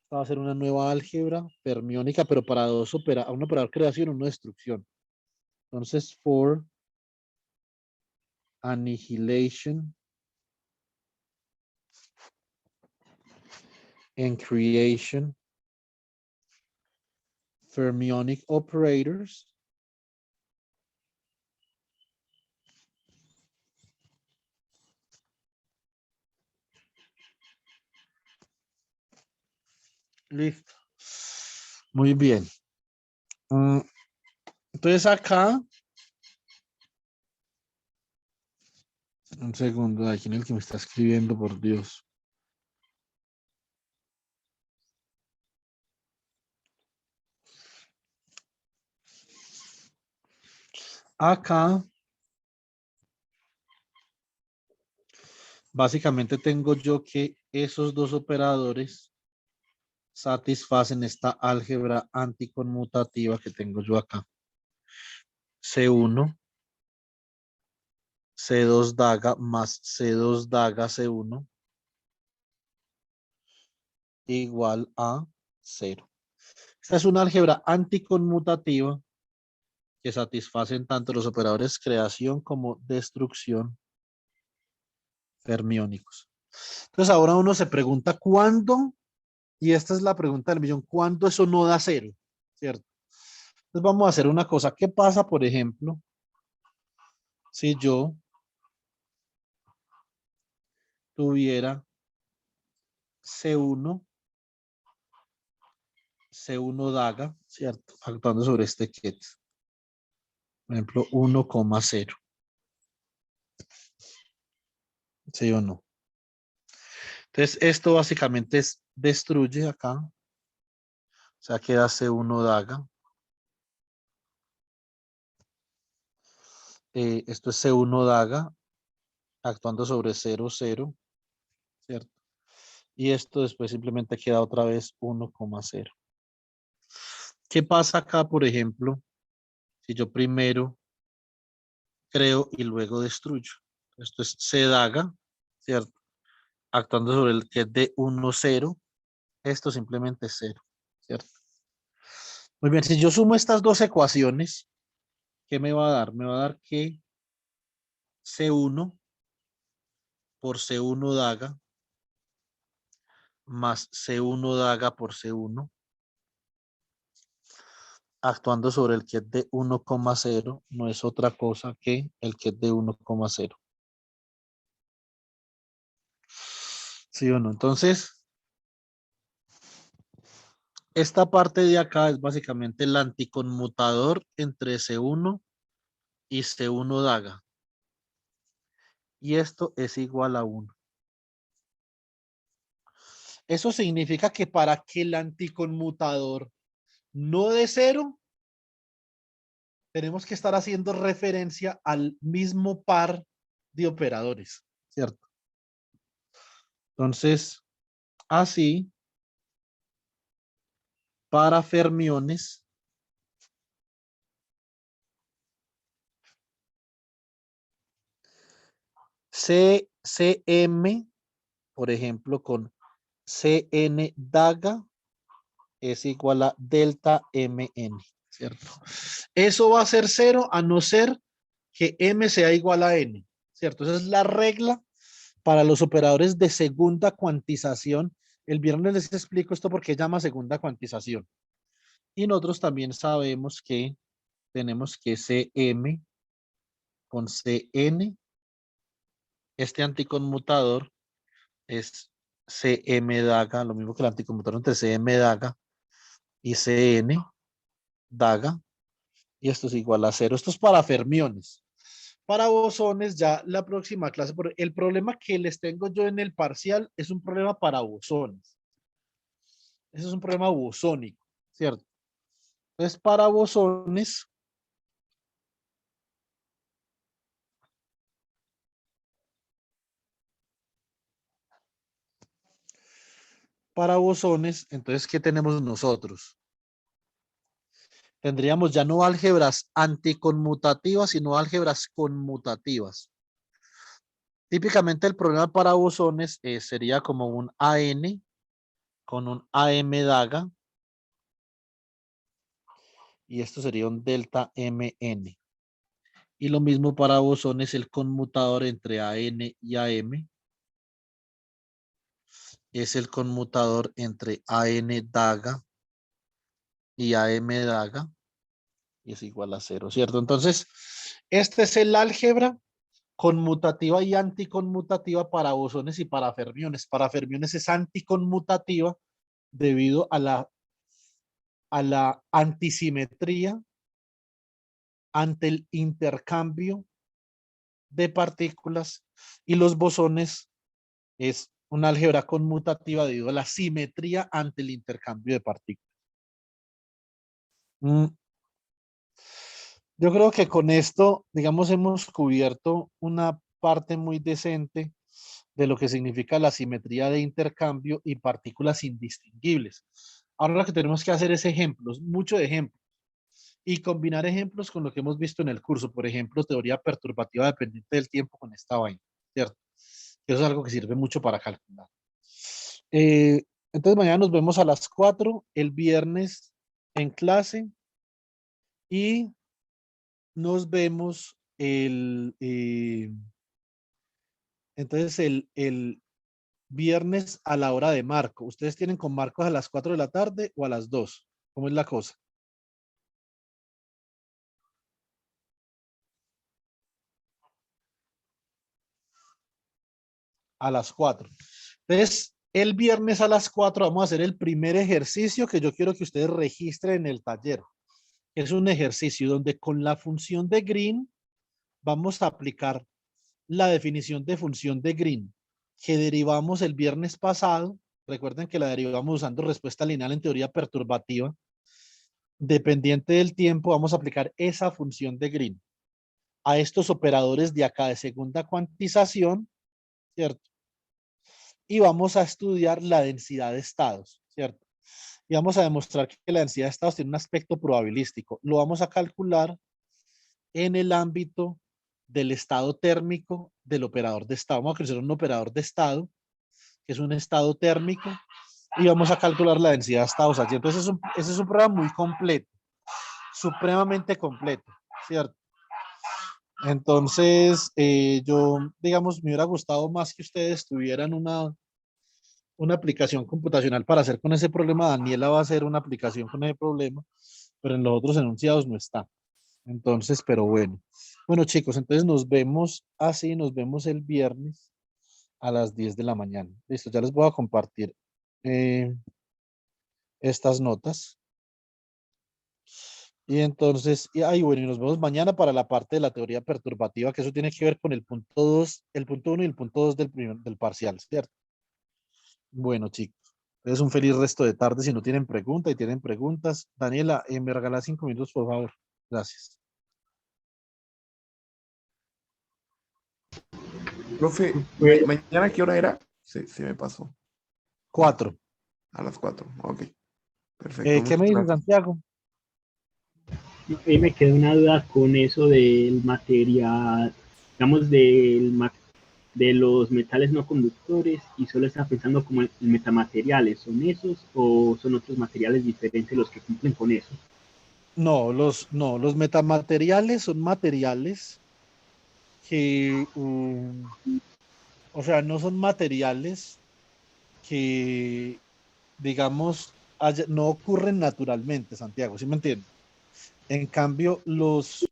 Esta va a ser una nueva álgebra fermiónica, pero para un operador creación y uno destrucción. Entonces, for annihilation and creation fermionic operators. Listo. Muy bien. Entonces acá, un segundo, aquí en el que me está escribiendo, por Dios. Acá, básicamente tengo yo que esos dos operadores satisfacen esta álgebra anticonmutativa que tengo yo acá. C1, C2 daga más C2 daga C1 igual a 0. Esta es una álgebra anticonmutativa que satisfacen tanto los operadores creación como destrucción fermiónicos. Entonces ahora uno se pregunta cuándo, y esta es la pregunta del millón, ¿cuándo eso no da 0? ¿Cierto? Entonces vamos a hacer una cosa. ¿Qué pasa, por ejemplo, si yo tuviera C1, C1 daga, ¿cierto? Actuando sobre este ket. Por ejemplo, 1,0. ¿Sí o no? Entonces esto básicamente es destruye acá. O sea, queda C1 daga. Esto es C1 daga actuando sobre 0, 0, ¿cierto? Y esto después simplemente queda otra vez 1,0. ¿Qué pasa acá, por ejemplo, si yo primero creo y luego destruyo? Esto es C daga, ¿cierto? Actuando sobre el que es de 1, 0. Esto simplemente es 0, ¿cierto? Muy bien, si yo sumo estas dos ecuaciones, ¿qué me va a dar? Me va a dar que C1 por C1 daga más C1 daga por C1 actuando sobre el ket de 1,0 no es otra cosa que el ket de 1,0. ¿Sí o no? Entonces, esta parte de acá es básicamente el anticonmutador entre C1 y C1 daga. Y esto es igual a 1. Eso significa que para que el anticonmutador no dé 0, tenemos que estar haciendo referencia al mismo par de operadores, ¿cierto? Entonces, así, para fermiones, CM, por ejemplo, con CN daga es igual a delta MN, ¿cierto? Eso va a ser 0 a no ser que M sea igual a N, ¿cierto? Esa es la regla para los operadores de segunda cuantización. El viernes les explico esto porque llama segunda cuantización. Y nosotros también sabemos que tenemos que CM con CN, este anticonmutador es Cm daga, lo mismo que el anticonmutador entre Cm daga y Cn daga, y esto es igual a 0. Esto es para fermiones. Para bosones, ya la próxima clase, el problema que les tengo yo en el parcial es un problema para bosones. Ese es un problema bosónico, ¿cierto? Entonces, para bosones, entonces, ¿qué tenemos nosotros? Tendríamos ya no álgebras anticonmutativas, sino álgebras conmutativas. Típicamente el problema para bosones sería como un AN con un AM daga, y esto sería un delta MN. Y lo mismo para bosones, el conmutador entre AN y AM es el conmutador entre AN daga y AM daga, y es igual a 0, ¿cierto? Entonces, este es el álgebra conmutativa y anticonmutativa para bosones y para fermiones. Para fermiones es anticonmutativa debido a la antisimetría ante el intercambio de partículas, y los bosones es una álgebra conmutativa debido a la simetría ante el intercambio de partículas. Yo creo que con esto, digamos, hemos cubierto una parte muy decente de lo que significa la simetría de intercambio y partículas indistinguibles. Ahora lo que tenemos que hacer es ejemplos, muchos ejemplos, y combinar ejemplos con lo que hemos visto en el curso. Por ejemplo, teoría perturbativa dependiente del tiempo con esta vaina, ¿cierto? Eso es algo que sirve mucho para calcular. Entonces mañana nos vemos a las 4, el viernes en clase, y nos vemos entonces el viernes a la hora de Marco. ¿Ustedes tienen con Marcos a las 4 de la tarde o a las 2? ¿Cómo es la cosa? A las 4. Entonces, el viernes a las 4 vamos a hacer el primer ejercicio que yo quiero que ustedes registren en el taller. Es un ejercicio donde con la función de Green vamos a aplicar la definición de función de Green que derivamos el viernes pasado. Recuerden que la derivamos usando respuesta lineal en teoría perturbativa. Dependiente del tiempo, vamos a aplicar esa función de Green a estos operadores de acá de segunda cuantización, ¿cierto? Y vamos a estudiar la densidad de estados, ¿cierto? Y vamos a demostrar que la densidad de estados tiene un aspecto probabilístico. Lo vamos a calcular en el ámbito del estado térmico del operador de estado. Vamos a crear un operador de estado, que es un estado térmico, y vamos a calcular la densidad de estados allí. Entonces, ese es un programa muy completo, supremamente completo, ¿cierto? Entonces, yo, digamos, me hubiera gustado más que ustedes tuvieran una aplicación computacional para hacer con ese problema. Daniela va a hacer una aplicación con ese problema, pero en los otros enunciados no está. Entonces, pero bueno. Bueno, chicos, entonces nos vemos así, nos vemos el viernes a las 10 de la mañana. Listo, ya les voy a compartir estas notas. Y entonces, bueno, y nos vemos mañana para la parte de la teoría perturbativa, que eso tiene que ver con el punto 2, el punto 1 y el punto 2 del parcial, ¿cierto? Bueno, chicos, es un feliz resto de tarde. Si no tienen pregunta y tienen preguntas, Daniela, me regalas 5 minutos, por favor. Gracias. Profe, ¿mañana qué hora era? Se me pasó. 4. A las 4. Ok. Perfecto. ¿Qué me Muchas dice gracias. Santiago? Ahí me quedó una duda con eso del material, digamos, de los metales no conductores, y solo estaba pensando como en metamateriales. ¿Son esos o son otros materiales diferentes los que cumplen con eso? No, los metamateriales son materiales que, o sea, no son materiales que, digamos, no ocurren naturalmente, Santiago, ¿sí me entiendes? En cambio, los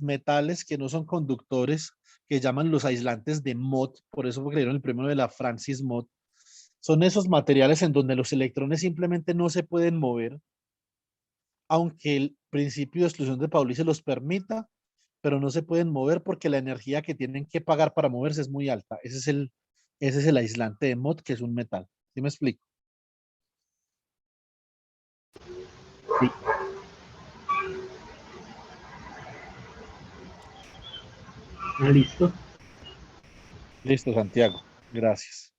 metales que no son conductores, que llaman los aislantes de Mott, por eso le dieron el premio de la Francis Mott, Son esos materiales en donde los electrones simplemente no se pueden mover, aunque el principio de exclusión de Pauli se los permita, pero no se pueden mover porque la energía que tienen que pagar para moverse es muy alta. Ese es el aislante de Mott, que es un metal. ¿Sí me explico? Sí. Ah, listo. Listo, Santiago. Gracias.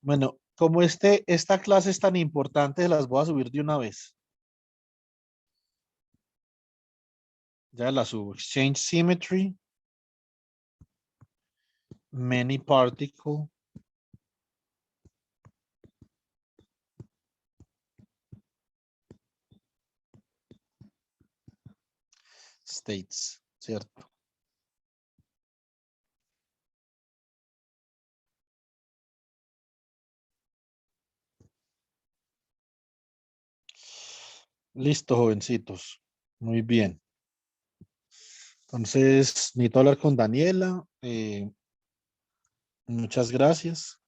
Bueno, como esta clase es tan importante, las voy a subir de una vez. Ya la subo. Exchange symmetry. Many particle. States, ¿cierto? Listo, jovencitos. Muy bien. Entonces, necesito hablar con Daniela. Muchas gracias.